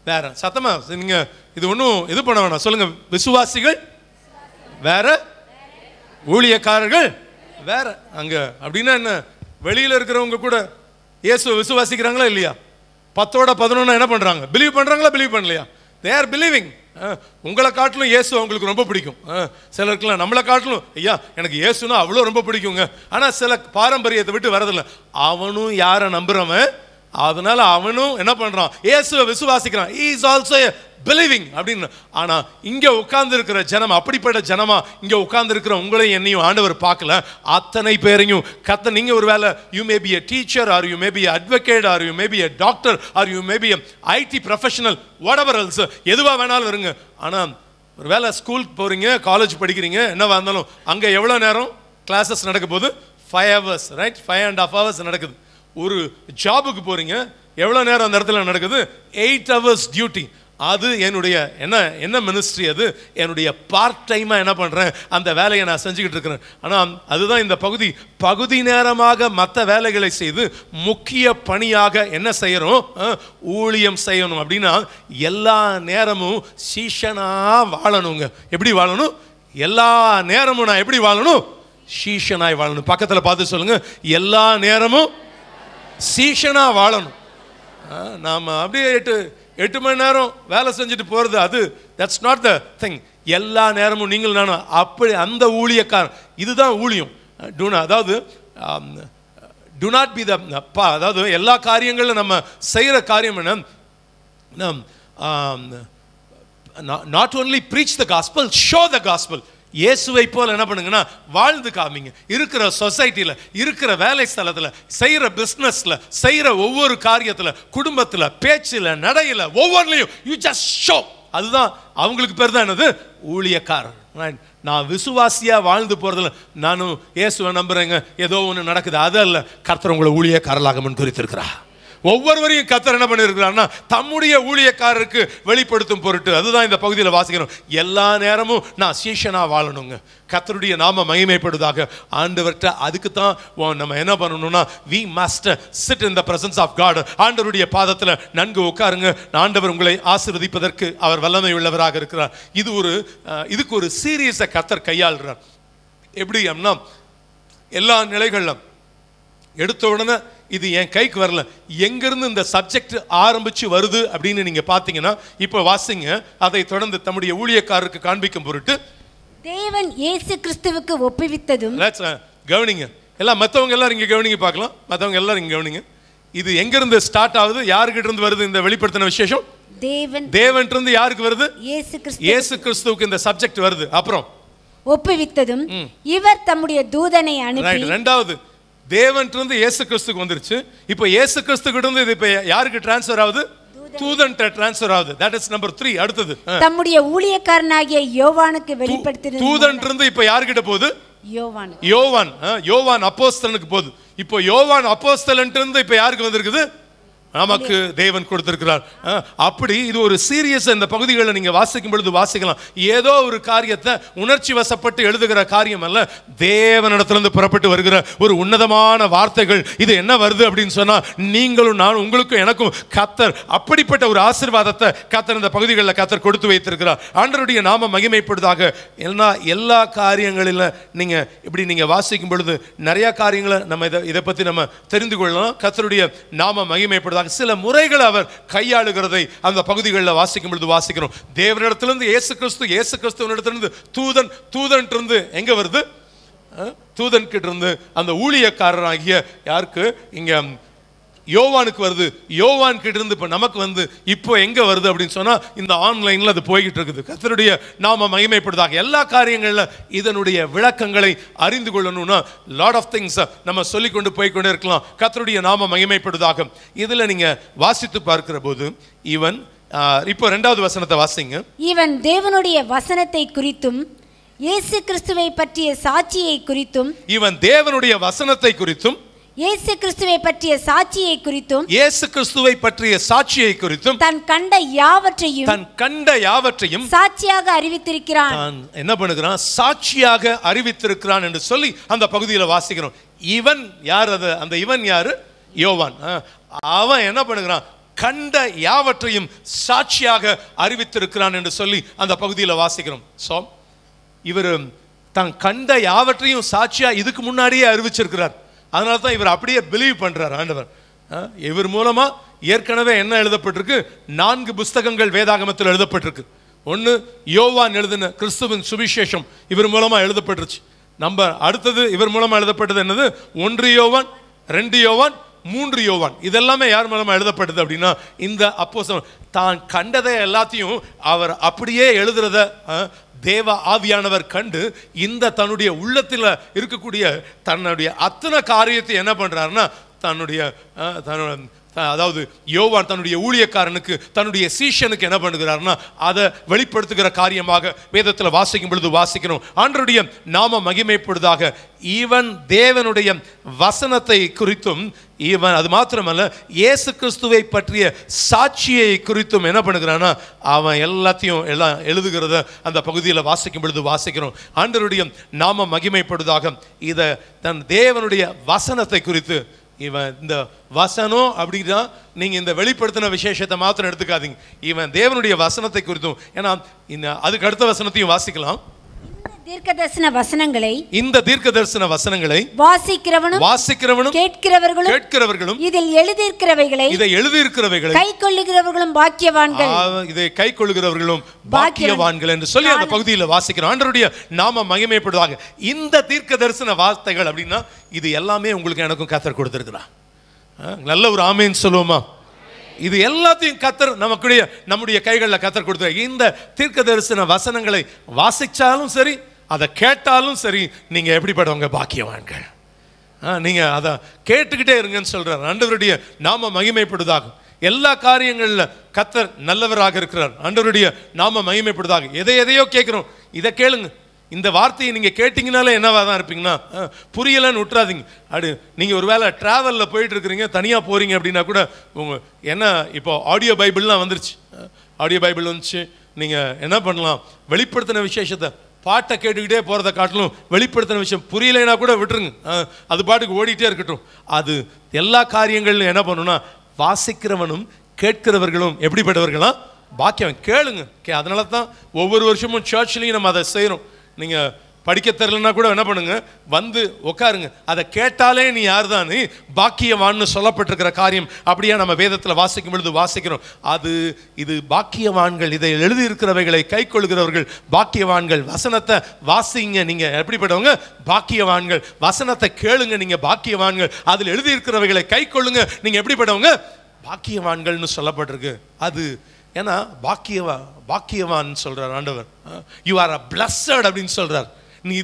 வேற. சத்தமா நீங்க இது ஒன்றும் இது பண்ண வேணாம், சொல்லுங்க. விசுவாசிகள் வேற, ஊழியக்காரர்கள் வேற. அங்க அப்படின்னா என்ன? வெளியில இருக்கிறவங்க கூட இயேசுவை விசுவாசிக்கிறாங்களா இல்லையா? 10-11 என்ன பண்றாங்க? பிலீவ் பண்றாங்களா பிலீவ் பண்ணலையா? they are believing. உங்களை காட்டிலும் இயேசு அவங்களுக்கு ரொம்ப பிடிக்கும். சிலருக்குலாம் நம்மளை காட்டிலும் ஐயா எனக்கு இயேசுனா அவ்வளோ ரொம்ப பிடிக்குங்க. ஆனால் சில பாரம்பரியத்தை விட்டு வரதில்லை. அவனும் யாரை நம்புறவன், அதனால அவனும் என்ன பண்றான்? இயேசுவை விசுவாசிக்கிறான். he is also believing அப்படின்னு. ஆனா இங்க உட்கார்ந்து இருக்கிற ஜனம் அப்படிப்பட்ட ஜனமா இங்க உட்கார்ந்து இருக்கிற உங்களையும் என்னையும் ஆண்டவர் பார்க்கல. அத்தனை பேரையும் கத்த. நீங்க ஒருவேளை you may be a teacher or you may be an advocate or you may be a doctor or you may be a IT professional, whatever else, எதுவா வேணாலும் இருங்க. ஆனா ஒருவேளை ஸ்கூலுக்கு போறீங்க, காலேஜ் படிக்கிறீங்க, என்னவா இருந்தாலும் அங்க எவ்வளவு நேரம் கிளாஸஸ் நடக்க போகுது? 5 hours, ரைட்? 5.5 hours நடக்குது. ஒரு ஜாபுக்கு போறீங்க, எவ்வளவு நேரம் அந்த இடத்துல நடக்குது? 8 hours டியூட்டி. அது என்னுடைய என்ன மினிஸ்ட்ரி, அது என்னுடைய பார்ட் டைமாக என்ன பண்ணுறேன், அந்த வேலையை நான் செஞ்சுக்கிட்டு இருக்கிறேன். ஆனால் அதுதான் இந்த பகுதி நேரமாக மற்ற வேலைகளை செய்து முக்கிய பணியாக என்ன செய்யறோம்? ஊழியம் செய்யணும். அப்படின்னா எல்லா நேரமும் சீஷனாக வாழணுங்க. எப்படி வாழணும்? எல்லா நேரமும் நான் எப்படி வாழணும்? சீஷனாய் வாழணும். பக்கத்தில் பார்த்து சொல்லுங்க, எல்லா நேரமும் சீஷனாக வாழணும். நாம் அப்படியே 8 மணி நேரம் வேலை செஞ்சுட்டு போகிறது, அது தட்ஸ் நாட் த திங். எல்லா நேரமும் நீங்கள் நானும் அப்படி அந்த ஊழியக்காரன். இதுதான் ஊழியம். அதாவது டு நாட் பி த, அதாவது எல்லா காரியங்களும் நம்ம செய்கிற காரியம் என்ன? Not only preach the gospel, show the gospel. இயேசுவை போல என்ன பண்ணுங்கன்னா வாழ்ந்து காமிங்க. இருக்கிற சொசைட்டியில், இருக்கிற வேலை ஸ்தலத்தில், செய்கிற பிஸ்னஸில், செய்கிற ஒவ்வொரு காரியத்தில், குடும்பத்தில், பேச்சில், நடையில், ஒவ்வொன்றிலையும் யூ ஜஸ்ட் ஷோ. அதுதான் அவங்களுக்கு பேர் தான் என்னது? ஊழியக்காரர். நான் விசுவாசியா வாழ்ந்து போறதில்ல, நானும் இயேசுவை நம்புறேங்க, ஏதோ ஒன்று நடக்குது, அது அல்ல. கர்த்தர் உங்களை ஊழியக்காரர்களாக முன்குறித்திருக்கிறா. ஒவ்வொருவரையும் கர்த்தர் என்ன பண்ணியிருக்கிறார்னா தம்முடைய ஊழியக்காரருக்கு வெளிப்படுத்தும் பொருட்டு. அதுதான் இந்த பகுதியில் வாசிக்கிறோம். எல்லா நேரமும் நான் சீஷனா வாழணுங்க, கர்த்தருடைய நாம மகிமைப்படுவதாக. ஆண்டவர்கிட்ட அதுக்கு தான் நம்ம என்ன பண்ணணும்னா we must sit in the presence of God. ஆண்டவருடைய பாதத்தில் நன்கு உட்காருங்க. ஆண்டவர் உங்களை ஆசீர்வதிப்பதற்கு அவர் வல்லமை உள்ளவராக இருக்கிறார். இதுக்கு ஒரு சீரியஸை கர்த்தர் கையாளுறார். எப்படி அப்படின்னா எல்லா நிலைகளிலும் எடுத்த உடனே இது என் கைக்கு வரல, எங்கிருந்து இந்த சப்ஜெக்ட் ஆரம்பிச்சு வருது அப்படின்னு நீங்க பாத்தீங்கன்னா, இப்ப வாசிங்க. அதை தொடர்ந்து தம்முடைய ஊழியக்காரருக்கு காண்பிக்கும் பொருட்டு தேவன் இயேசு கிறிஸ்துவுக்கு ஒப்புவித்ததும். கவனிங்க எல்லாம், மற்றவங்க எல்லாரும் இங்க கவனிங்க பார்க்கலாம். மற்றவங்க எல்லாரும் இங்க கவனிங்க. இது எங்கிருந்து ஸ்டார்ட் ஆகுது, யாருக்கிட்ட இருந்து வருது இந்த வெளிப்படுத்தின விசேஷம்? தேவன் இருந்து யாருக்கு வருது? இயேசு கிறிஸ்துவுக்கு இந்த சப்ஜெக்ட் வருது. அப்புறம் ஒப்புவித்ததும் இவர் தம்முடைய தூதனை அனுப்பி. ரெண்டாவது தேவன் இருந்து இயேசு கிறிஸ்துக்கு வந்துருச்சு. இப்போ இயேசு கிறிஸ்துக்கு இருந்து இது இப்போ யாருக்கு டிரான்ஸ்ஃபர் ஆகுது? தூதன் டிரான்ஸ்ஃபர் ஆகுது. That is number 3. அடுத்தது தம்முடைய ஊழியக்காரனாகிய யோவானுக்கு வெளிப்படுத்தின. தூதன் இருந்து இப்போ யார்கிட்ட போகுது? யோவான் அப்போஸ்தலனுக்கு போகுது. இப்போ யோவான் அப்போஸ்தலன் இருந்து இப்போ யாருக்கு வந்திருக்குது? நமக்கு தேவன் கொடுத்திருக்கிறார். அப்படி இது ஒரு சீரியஸ். இந்த பகுதிகளில் நீங்க வாசிக்கும் பொழுது வாசிக்கலாம். ஏதோ ஒரு காரியத்தை உணர்ச்சி வசப்பட்டு எழுதுகிற காரியம் அல்ல, தேவனிடத்திலிருந்து புறப்பட்டு வருகிற ஒரு உன்னதமான வார்த்தைகள். இது என்ன வருது அப்படின்னு சொன்னா, நீங்களும் நான், உங்களுக்கும் எனக்கும் கர்த்தர் அப்படிப்பட்ட ஒரு ஆசீர்வாதத்தை கர்த்தர் இந்த பகுதிகளில் கர்த்தர் கொடுத்து வைத்திருக்கிறார். ஆண்டவருடைய நாம மகிமைப்படுவதாக. எல்லா காரியங்களில் நீங்க இப்படி நீங்க வாசிக்கும் பொழுது நிறைய காரியங்களை நம்ம இதை பத்தி நம்ம தெரிந்து கொள்ளலாம். கர்த்தருடைய நாம மகிமைப்படுவதாக. சில முறைகளை அவர் கையாளுகிறதை அந்த பகுதிகளில் வாசிக்கும் பொழுது வாசிக்கிறோம். தேவனிடத்திலிருந்து இயேசு கிறிஸ்துவனிடத்திலிருந்து தூதன் இருந்து எங்க வருது? தூதன் கிட்ட இருந்து அந்த ஊழியக்காரராகிய யாருக்கு? இங்க யோவானுக்கு வருது. யோவான் கிட்ட இருந்து இப்போ நமக்கு வந்து இப்போ எங்க வருது அப்படின்னு சொன்னா, இந்த ஆன்லைன்ல அது போய்கிட்டு இருக்குது. கர்த்தருடைய நாம மகிமைப்படுவதாக. எல்லா காரியங்கள்ல இதனுடைய விளக்கங்களை அறிந்து கொள்ளணும்னா லாட் ஆஃப் திங்ஸ் நம்ம சொல்லிக்கொண்டு போய்கொண்டே இருக்கலாம். கர்த்தருடைய நாம மகிமைப்படுவதாக. இதுல நீங்க வாசித்து பார்க்கிற போது இவன் இப்போ 2வது வசனத்தை வாசிங்க. இவன் தேவனுடைய வசனத்தை குறித்தும் இயேசு கிறிஸ்துவை பற்றிய சாட்சியை குறித்தும். இவன் தேவனுடைய வசனத்தை குறித்தும் இயேசு கிறிஸ்துவை பற்றிய சாட்சியை குறித்தும் தன் கண்ட யாவற்றையும் சாட்சியாக அறிவித்திருக்கிறான். என்ன பண்ணுகிறான்? சாட்சியாக அறிவித்திருக்கிறான் என்று சொல்லி அந்த பகுதியில் வாசிக்கிறோம். இவன் யார்? அந்த இவன் யாரு? யோவான். அவன் என்ன பண்ணுகிறான்? கண்ட யாவற்றையும் சாட்சியாக அறிவித்திருக்கிறான் என்று சொல்லி அந்த பகுதியில் வாசிக்கிறோம். சோ இவர் தான் கண்ட யாவற்றையும் சாட்சியா இதுக்கு முன்னாடியே அறிவிச்சிருக்கிறார். அதனால தான் இவர் அப்படியே பிலீவ் பண்றார் ஆண்டவர். இவர் மூலமா ஏற்கனவே என்ன எழுதப்பட்டிருக்கு? 4 புஸ்தகங்கள் வேதாகமத்தில் எழுதப்பட்டிருக்கு. ஒன்று யோவான் எழுதின கிறிஸ்துவின் சுவிசேஷம் இவர் மூலமா எழுதப்பட்டுருச்சு. நம்ம அடுத்தது இவர் மூலமா எழுதப்பட்டது என்னது? 1 யோவான், 2 யோவான், 3 யோவான். இதெல்லாமே யார் மூலமா எழுதப்பட்டது அப்படின்னா, இந்த அப்போஸ்தலன் தான் கண்டதை எல்லாத்தையும் அவர் அப்படியே எழுதுறத தேவ ஆவியானவர் கண்டு இந்த தன்னுடைய உள்ளத்தில் இருக்கக்கூடிய தன்னுடைய அத்தனை காரியத்தை என்ன பண்றாருன்னா, அதாவது யோவான் தன்னுடைய ஊழியக்காரனுக்கு, தன்னுடைய சீஷனுக்கு என்ன பண்ணுகிறார்னா, அதை வெளிப்படுத்துகிற காரியமாக வேதத்தில் வாசிக்கும் பொழுது வாசிக்கிறோம். ஆண்டவருடைய நாம மகிமைப்படுவதாக. இவன் தேவனுடைய வசனத்தை குறித்தும், இவன் அது மாத்திரமல்ல இயேசு கிறிஸ்துவை பற்றிய சாட்சியை குறித்தும் என்ன பண்ணுகிறான்னா, அவன் எல்லாத்தையும் எல்லாம் எழுதுகிறத அந்த பகுதியில் வாசிக்கும் பொழுது வாசிக்கிறோம். ஆண்டவருடைய நாம மகிமைப்படுவதாக. இதை தன் தேவனுடைய வசனத்தை குறித்து, இவன் இந்த வசனம் அப்படின்னா நீங்க இந்த வெளிப்படுத்தின விசேஷத்தை மாத்திரம் எடுத்துக்காதீங்க. இவன் தேவனுடைய வசனத்தை குறித்தும். ஏன்னா அதுக்கு அடுத்த வசனத்தையும் வாசிக்கலாம். இந்த தீர்க்கதரிசன வசனங்களை வாசிக்கிறவனும் கேட்கிறவர்களும் இதில் எழுதியிருக்கிறவைகளை கைக்கொள்ளுகிறவர்களும் பாக்கியவான்கள். இதை கைக்கொள்ளுகிறவர்களும் பாக்கியவான்கள் என்று சொல்லி அந்த பகுதியில் வாசிக்கிறோம். ஆண்டவருடைய நாம மகிமைப்படுவதாக. இந்த தீர்க்கதரிசன வார்த்தைகள் அப்படின்னா இது எல்லாமே உங்களுக்கு எனக்கும் கர்த்தர் கொடுத்திருக்கிறார். நல்ல ஒரு ஆமேன் சொல்லுவோமா? இது எல்லாத்தையும் கர்த்தர் நம்முடைய கைகளில் கர்த்தர் கொடுத்தார். இந்த தீர்க்கதரிசன வசனங்களை வாசிச்சாலும் சரி, அதை கேட்டாலும் சரி, நீங்க எப்படிப்பட்டவங்க? பாக்கியவான்கள். நீங்க அதை கேட்டுக்கிட்டே இருங்கன்னு சொல்றார். ஆண்டவருடைய நாம மகிமைப்படுவதாக. எல்லா காரியங்களில் கர்த்தர் நல்லவராக இருக்கிறார். ஆண்டவருடைய நாம மகிமைப்படுவதாக. எதையோ கேட்கிறோம், இதை கேளுங்க. இந்த வார்த்தையை நீங்கள் கேட்டிங்கனாலே என்னவா தான் இருப்பீங்கன்னா, புரியலன்னு விட்டுறாதீங்க. நீங்கள் ஒரு வேளை ட்ராவலில் போயிட்டு இருக்கிறீங்க, தனியாக போகிறீங்க அப்படின்னா கூட என்ன இப்போ ஆடியோ பைபிள்லாம் வந்துருச்சு. ஆடியோ பைபிள் வந்துச்சு. நீங்கள் என்ன பண்ணலாம், வெளிப்படுத்தின விசேஷத்தை பாட்டை கேட்டுக்கிட்டே போகிறத காட்டிலும் வெளிப்படுத்தின விஷயம் புரியலைன்னா கூட விட்டுருங்க, அது பாட்டுக்கு ஓடிட்டே இருக்கட்டும். அது எல்லா காரியங்களும் என்ன பண்ணணும்னா, வாசிக்கிறவனும் கேட்கிறவர்களும் எப்படிப்பட்டவர்களாம், பாக்கியம். கேளுங்க. அதனால தான் ஒவ்வொரு வருஷமும் சர்ச்லேயும் நம்ம அதை செய்கிறோம். நீங்கள் படிக்க தெரியலன்னா கூட என்ன பண்ணுங்க, வந்து உட்காருங்க. அதை கேட்டாலே நீ யார் தான், நீ பாக்கியவான்னு சொல்லப்பட்டிருக்கிற காரியம் அப்படியே நம்ம வேதத்தில் வாசிக்கும் பொழுது வாசிக்கிறோம். இது பாக்கியவான்கள், இதை எழுதியிருக்கிறவைகளை கை கொள்கிறவர்கள் பாக்கியவான்கள். வசனத்தை வாசிங்க, நீங்கள் எப்படிப்பட்டவங்க, பாக்கியவான்கள். வசனத்தை கேளுங்க, நீங்கள் பாக்கியவான்கள். அதில் எழுதியிருக்கிறவைகளை கை கொள்ளுங்க, நீங்கள் எப்படிப்பட்டவங்க, பாக்கியவான்கள்னு சொல்லப்பட்டிருக்கு. அது ஏன்னா பாக்கியவான் சொல்றார் ஆண்டவர். யூ ஆர் அ பிளஸ்ஸட் அப்படின்னு சொல்றார். நீ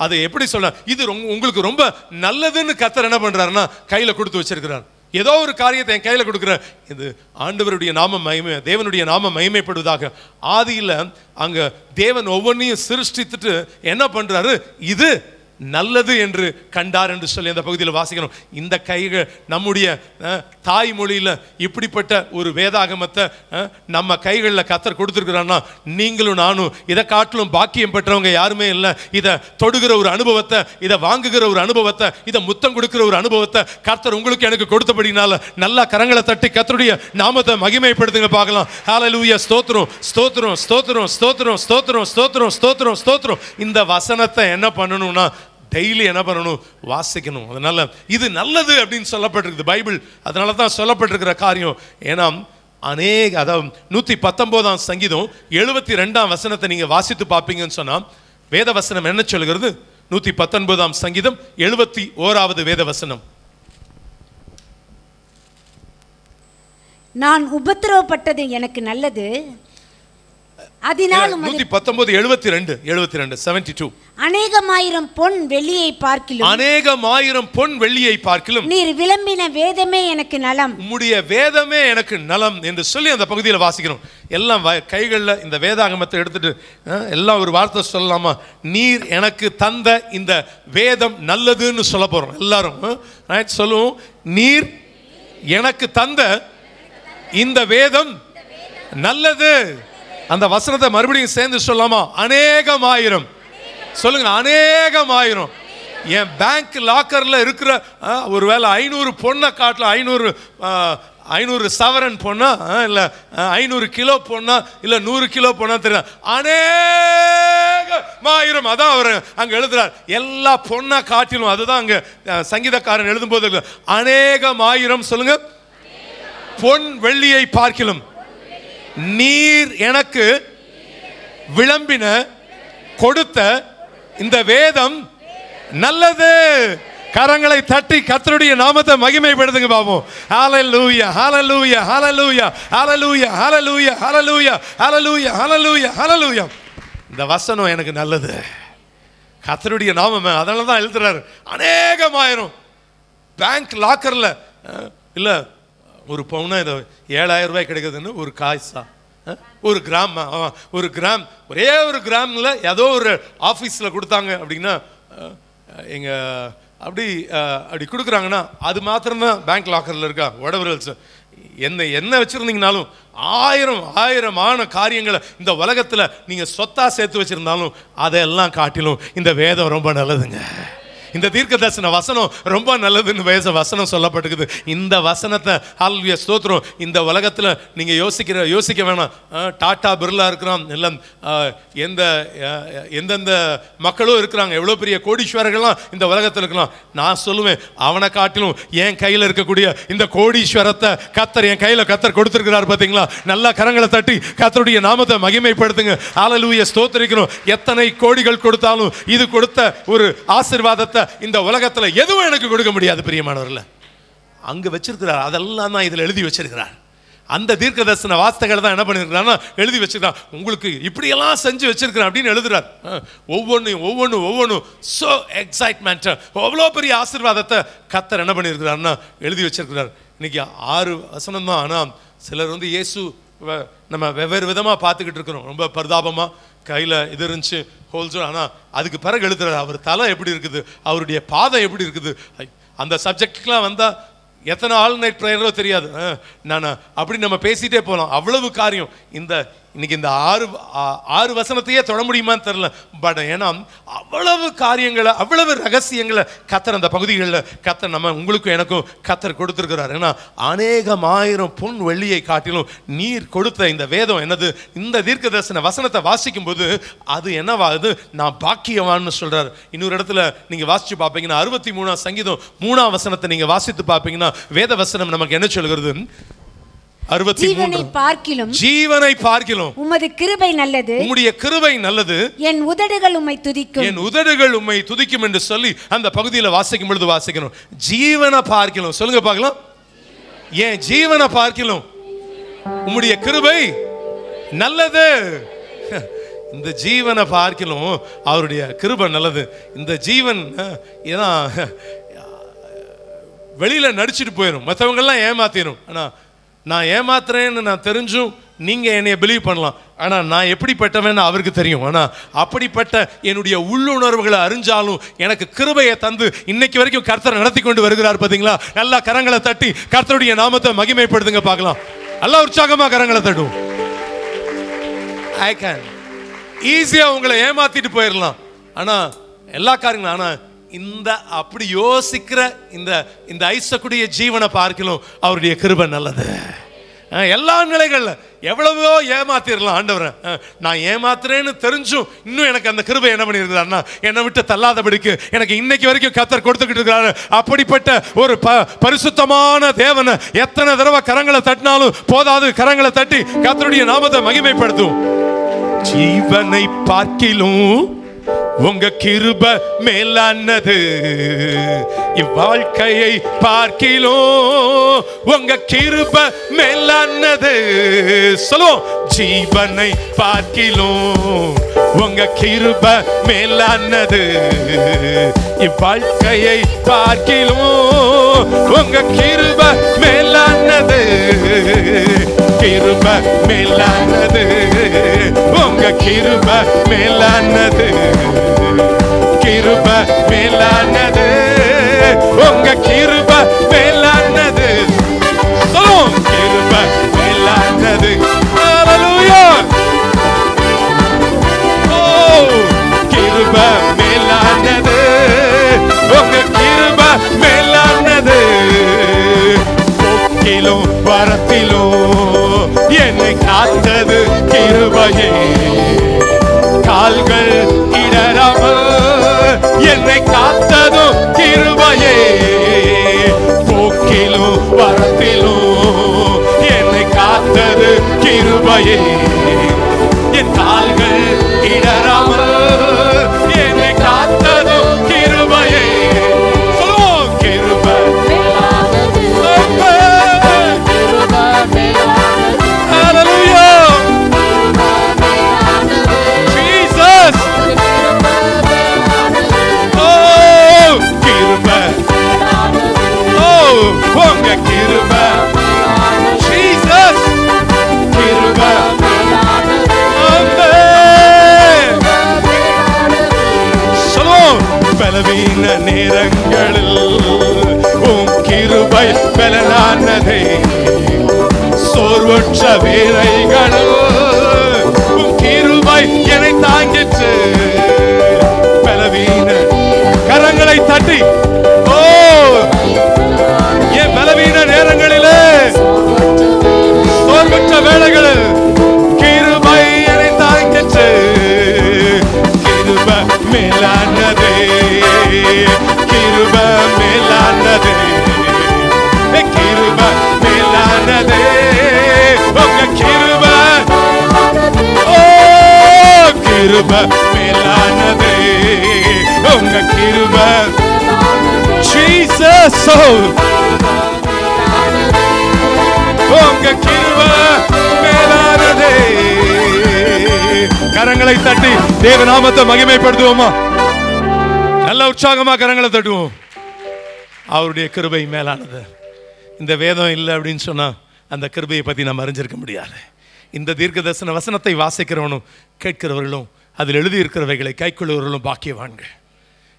அதை எப்படி சொல்ற, இது உங்களுக்கு ரொம்ப நல்லதுன்னு கர்த்தர் என்ன பண்றாருன்னா கையில கொடுத்து வச்சிருக்கிறார். ஏதோ ஒரு காரியத்தை என் கையில கொடுக்குற, இது ஆண்டவருடைய நாம மகிமை, தேவனுடைய நாம மகிமைப்படுவதாக. ஆதியில அங்க தேவன் ஒவ்வொன்றையும் சிருஷ்டித்துட்டு என்ன பண்றாரு, இது நல்லது என்று கண்டார் என்று சொல்லி அந்த பகுதியில் வாசிக்கணும். இந்த கைகள் நம்முடைய தாய்மொழியில் இப்படிப்பட்ட ஒரு வேதாகமத்தை நம்ம கைகளில் கர்த்தர் கொடுத்துருக்கிறான்னா, நீங்களும் நானும் இதை காட்டிலும் பாக்கியம் பெற்றவங்க யாருமே இல்லை. இதை தொடுகிற ஒரு அனுபவத்தை, இதை வாங்குகிற ஒரு அனுபவத்தை, இதை முத்தம் கொடுக்கிற ஒரு அனுபவத்தை கர்த்தர் உங்களுக்கு எனக்கு கொடுத்தபடினால நல்லா கரங்களை தட்டி கர்த்தருடைய நாமத்தை மகிமைப்படுத்துங்க பார்க்கலாம். ஹல்லேலூயா, ஸ்தோத்திரம் ஸ்தோத்திரம் ஸ்தோத்திரம் ஸ்தோத்திரம் ஸ்தோத்திரம் ஸ்தோத்திரம் ஸ்தோத்திரம் ஸ்தோத்திரம். இந்த வசனத்தை என்ன பண்ணணும்னா டெய்லி என்ன பண்ணணும், வாசிக்கணும். அதனால இது நல்லது அப்படின்னு சொல்லப்பட்டிருக்குது பைபிள். அதனால தான் சொல்லப்பட்டிருக்கிற காரியம். ஏன்னா அதாவது 119ஆம் சங்கீதம் 72ஆம் வசனத்தை நீங்க வாசித்து பார்ப்பீங்கன்னு சொன்னா, வேத வசனம் என்ன சொல்கிறது? 119ஆம் சங்கீதம் 71வது வேத வசனம். நான் உபத்திரவப்பட்டது எனக்கு நல்லது, அதனால் 72 அநேகமாயிரம் பொன் வெள்ளியை பார்க்கிலும் நீர் விளம்பின வேதமே எனக்கு நலம், உம்முடைய வேதமே எனக்கு நலம் என்று சொல்லி அந்த பகுதியில் வாசிக்கிறோம். எல்லாம் கைகளில் இந்த வேதாகமத்தை எடுத்துட்டு எல்லாம் ஒரு வார்த்தை சொல்லலாமா, நீர் எனக்கு தந்த இந்த வேதம் நல்லதுன்னு சொல்ல போறோம். எல்லாரும் சொல்லுவோம், நீர் எனக்கு தந்த இந்த வேதம் நல்லது. அந்த வசனத்தை மறுபடியும் சேர்ந்து சொல்லலாமா, அநேகமாயிரம். சொல்லுங்க, அநேகமாயிரம். என் பேங்க் லாக்கர்ல இருக்கிற ஒருவேளை 500 பொண்ணை காட்டல, 500 சவரன் பொண்ணா, இல்ல 500 கிலோ பொண்ணா, இல்ல 100 கிலோ பொண்ணா தெரியல, அநேகமாயிரம். அதான் அவர் அங்க எழுதுறார், எல்லா பொண்ணா காட்டிலும். அதுதான் அங்க சங்கீதக்காரன் எழுதும் போது அநேகமாயிரம். சொல்லுங்க, பொன் வெள்ளியை பார்க்கிலும் நீர் எனக்கு விளம்பின கொடுத்த இந்த வேதம் நல்லது. கரங்களை தட்டி கர்த்தருடைய நாமத்தை மகிமைப்படுத்துங்க பாப்போம். ஹல்லேலூயா ஹல்லேலூயா ஹல்லேலூயா ஹல்லேலூயா ஹல்லேலூயா ஹல்லேலூயா ஹல்லேலூயா ஹல்லேலூயா ஹல்லேலூயா. இந்த வசனம் எனக்கு நல்லது, கர்த்தருடைய நாமம். அதனால தான் எழுதுறாரு அநேகமாயிரம். பேங்க் லாக்கர்ல இல்ல ஒரு பவுனா இதை 7000 ரூபாய் கிடைக்குதுன்னு ஒரு காய்ஸா, ஒரு கிராம், ஒரு கிராம், ஒரே ஒரு கிராம்ல ஏதோ ஒரு ஆஃபீஸில் கொடுத்தாங்க அப்படின்னா, அப்படி கொடுக்குறாங்கன்னா அது மாத்திரம்தான் பேங்க் லாக்கரில் இருக்கா? வடவரல்ஸ் என்ன வச்சுருந்தீங்கனாலும் ஆயிரமான காரியங்களை இந்த உலகத்தில் நீங்கள் சொத்தா சேர்த்து வச்சுருந்தாலும் அதையெல்லாம் காட்டிலும் இந்த வேதம் ரொம்ப நல்லதுங்க. இந்த தீர்க்கதரிசன வசனம் ரொம்ப நல்லதுன்னு வசனம் சொல்லப்பட்டிருக்குது. இந்த வசனத்தை ஹல்லேலூயா ஸ்தோத்திரம். இந்த உலகத்தில் நீங்கள் யோசிக்க வேணாம். டாடா பிர்லா இருக்கிறான், இல்லை எந்தெந்த மக்களும் இருக்கிறாங்க, எவ்வளோ பெரிய கோடீஸ்வரர்கள்லாம் இந்த உலகத்தில் இருக்கலாம். நான் சொல்லுவேன், அவனை காட்டிலும் என் கையில் இருக்கக்கூடிய இந்த கோடீஸ்வரத்தை கர்த்தர் என் கையில் கொடுத்துருக்கிறார். பார்த்தீங்களா? நல்லா கரங்களை தட்டி கர்த்தருடைய நாமத்தை மகிமைப்படுத்துங்க. ஹல்லேலூயா ஸ்தோத்திரிக்கிறோம். எத்தனை கோடிகள் கொடுத்தாலும் இது கொடுத்த ஒரு ஆசீர்வாதத்தை இந்த உலகத்தில் எதுவும் எனக்கு கொடுக்க முடியாது பிரியமானவர்களே. அங்க வச்சிருக்கிறார், அதெல்லாம் தான் இதில் எழுதி வச்சிருக்கிறார். அந்த தீர்க்கதரிசன வார்த்தைகள் தான் என்ன பண்ணிருக்கிறான்னா எழுதி வச்சிருக்கான். உங்களுக்கு இப்படியெல்லாம் செஞ்சு வச்சிருக்கிறேன் அப்படின்னு எழுதுறார். ஒவ்வொன்றும் சோ எக்ஸைட்மெண்ட், அவ்வளோ பெரிய ஆசீர்வாதத்தை கர்த்தர் என்ன பண்ணியிருக்கிறார்னா எழுதி வச்சிருக்கிறார். இன்னைக்கு 6 வசனம் தான். ஆனால் சிலர் இயேசு நம்ம வெவ்வேறு விதமாக பார்த்துக்கிட்டு இருக்கிறோம். ரொம்ப பரிதாபமாக கையில் இது இருந்துச்சு ஹோல்ஸோ, ஆனால் அதுக்கு பிறகு எழுதுறாரு அவர் தலை எப்படி இருக்குது, அவருடைய பாதை எப்படி இருக்குது. அந்த சப்ஜெக்டுக்கெலாம் வந்தால் எத்தனை ஆல்நைட் ப்ரேயரோ தெரியாது. நான் அப்படி நம்ம பேசிகிட்டே போகலாம், அவ்வளவு காரியம். இன்னைக்கு இந்த ஆறு வசனத்தையே தொட முடியுமான்னு தெரில. பட் ஏன்னா அவ்வளவு காரியங்களை, அவ்வளவு ரகசியங்களை கத்தர் அந்த பகுதிகளில் கத்தர் நம்ம உங்களுக்கும் எனக்கும் கத்தர் கொடுத்துருக்கிறார். ஏன்னா அநேகமாயிரம் பொன் வெள்ளியை காட்டிலும் நீர் கொடுத்த இந்த வேதம் என்னது, இந்த தீர்க்க தரிசன வசனத்தை வாசிக்கும் போது அது என்னவாகுது, நான் பாக்கியவான்னு சொல்றாரு. இன்னொரு இடத்துல நீங்க வாசிச்சு பார்ப்பீங்கன்னா 63ஆம் சங்கீதம் 3ஆம் வசனத்தை நீங்க வாசித்து பார்ப்பீங்கன்னா வேத வசனம் நமக்கு என்ன சொல்கிறது, ஜீவனை பார்க்கிலும் ஜீவனை பார்க்கிலும் உமது கிருபை நல்லது, உம்முடைய கிருபை நல்லது, என் உதடுகள் உம்மை துதிக்கும், என் உதடுகள் உம்மை துதிக்கும் என்று சொல்லி அந்த பகுதியில் வாசிக்கும் பொழுது வாசிக்கணும். ஜீவனை பார்க்கிலும் சொல்லுங்க பார்க்கலாம், என் ஜீவனை பார்க்கிலும் உம்முடைய கிருபை நல்லது. இந்த ஜீவனை பார்க்கிலும் அவருடைய கிருபை நல்லது. இந்த ஜீவன் ஏன்னா வெளியில நடிச்சுட்டு போயிடும், மற்றவங்கெல்லாம் ஏமாத்திடும். ஆனா நான் ஏமாத்துறேன்னு நான் தெரிஞ்சும் நீங்கள் என்னைய பிலீவ் பண்ணலாம், ஆனால் நான் எப்படிப்பட்டவன்னு அவருக்கு தெரியும். ஆனால் அப்படிப்பட்ட என்னுடைய உள்ளுணர்வுகளை அறிஞ்சாலும் எனக்கு கிருபையை தந்து இன்னைக்கு வரைக்கும் கர்த்தர் நடத்தி கொண்டு வருகிறார். பார்த்தீங்களா? நல்லா கரங்களை தட்டி கர்த்தருடைய நாமத்தை மகிமைப்படுத்துங்க பார்க்கலாம். நல்லா உற்சாகமாக கரங்களை தட்டும். ஐ கேன் ஈஸியாக உங்களை ஏமாத்திட்டு போயிடலாம், ஆனால் எல்லா காரியங்களும். ஆனால் இந்த அப்படி யோசிக்கிற இந்த ஐசக்கூடிய ஜீவனை பார்க்கலாம் அவருடைய கிருபை நல்லது. எல்லா நிலைகள்ல எவ்வளவோ ஏமாத்திரலாம் ஆண்டவரை. நான் ஏமாத்துறேன்னு தெரிஞ்சும் இன்னும் எனக்கு அந்த கிருபை என்ன பண்ணியிருக்கிறாருன்னா என்னை விட்டு தள்ளாதபடிக்கு எனக்கு இன்னைக்கு வரைக்கும் கர்த்தர் கொடுத்துக்கிட்டு இருக்கிறாரு. அப்படிப்பட்ட ஒரு பரிசுத்தமான தேவனை எத்தனை தடவை கரங்களை தட்டினாலும் போதாது. கரங்களை தட்டி கர்த்தருடைய நாமத்தை மகிமைப்படுத்தும். ஜீவனை பார்க்கிலும் உங்க கிருபை மேலானது, இவ்வாழ்க்கையை பார்க்கிலும் உங்க கிருபை மேலானது. சொல்லுவோம், ஜீவனை பார்க்கிலும் உங்க கிருபை மேலானது, இவ்வாழ்க்கையை பார்க்கிலும் உங்க கிருபை மேலானது, கிருபை மேலானது, உங்க கிருபை மேலானது, கிருபை மேலானது, உங்க கிருபை மேலானது. சொல்லுவோம், கிருபை மேலானது. ஹல்லேலூயா. ஓ, கிருபை மேலானது, உங்க கிருபை மேலானது. போக்கிலும் வரத்திலும் என்னை காத்தது கிருபையே, கால்கள் இடராமல் என்னை காத்ததும் கிருபையே. போக்கிலும் வரத்திலும் என்னை காத்தது கிருபையே, என் கால்கள் இடராமல் என்னை காத்ததும் கிருபையே. சொல்லுவோம், கிருபை உங்க கிருபை ஜீசஸ், கிருபை. சொல்லுவோம், பலவீன நேரங்களில் உன் கிருபை பலனானதே, சோர்வற்ற வேளைகளில் உன் கிருபை என்னை தாங்கிற்று. பலவீன கரங்களை தட்டி, ஓ என் பலவீன நேரங்களிலே சோர்வற்ற வேளைகளில் கிருபை என்னை தாங்கிற்று. கிருபை மேலானதே, கிருபை மேலானதே, கிருபை மேலானதே, உங்க கிருபை. ஓ, கிருபை மேலானதே, உங்க கிருபை ஜீசஸ். உங்க கிருபை மேலானதே. கரங்களை தட்டி தேவநாமத்தை மகிமைப்படுத்துவோமா? நல்ல உற்சாகமா கரங்களை தட்டுவோம். அவருடைய கிருபை மேலானது. இந்த வேதம் இல்லை அப்படின்னு சொன்னா அந்த கிருபையை பத்தி நம்ம அறிஞ்சிருக்க முடியாது. இந்த தீர்க்க தரிசன வசனத்தை வாசிக்கிறவனும் கேட்கிறவர்களும் அதில் எழுதியிருக்கிறவைகளை கைக்கொள்ளுவர்களும் பாக்கியவான்கள்.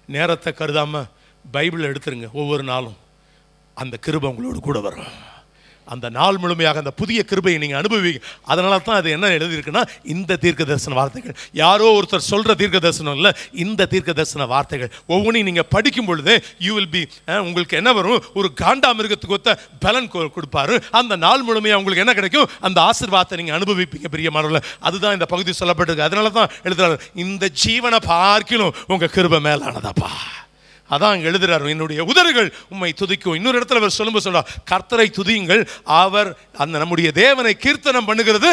நேரத்தை கருதாமல் பைபிள் எடுத்துருங்க. ஒவ்வொரு நாளும் அந்த கிருபை உங்களோடு கூட வரும். அந்த நாள் முழுமையாக அந்த புதிய கிருபையை நீங்கள் அனுபவிங்க. அதனால தான் அது என்ன எழுதியிருக்குன்னா, இந்த தீர்க்க தரிசன வார்த்தைகள். யாரோ ஒருத்தர் சொல்கிற தீர்க்க தரிசனம் இல்லை, இந்த தீர்க்க தரிசன வார்த்தைகள் ஒவ்வொன்றையும் நீங்கள் படிக்கும் பொழுது யூ வில் பி, உங்களுக்கு என்ன வரும், ஒரு காண்டாமிருகத்துக்கு ஒத்த பலன் கொடுப்பாரு. அந்த நாள் முழுமையாக உங்களுக்கு என்ன கிடைக்கும், அந்த ஆசீர்வாதத்தை நீங்கள் அனுபவிப்பீங்க பிரியமானவர்களே. அதுதான் இந்த பகுதி சொல்லப்பட்டிருக்கு. அதனால தான் எழுதுறாரு, இந்த ஜீவனை பார்க்கிலும் உங்கள் கிருபை மேலானதாப்பா. அதான் அங்கே எழுதுறாரு, என்னுடைய உதடுகள் உம்மை துதிக்கும். இன்னொரு இடத்துல அவர் சொல்லும்போது சொல்றார், கர்த்தரை துதியுங்கள், அவர் அந்த நம்முடைய தேவனை கீர்த்தனம் பண்ணுகிறது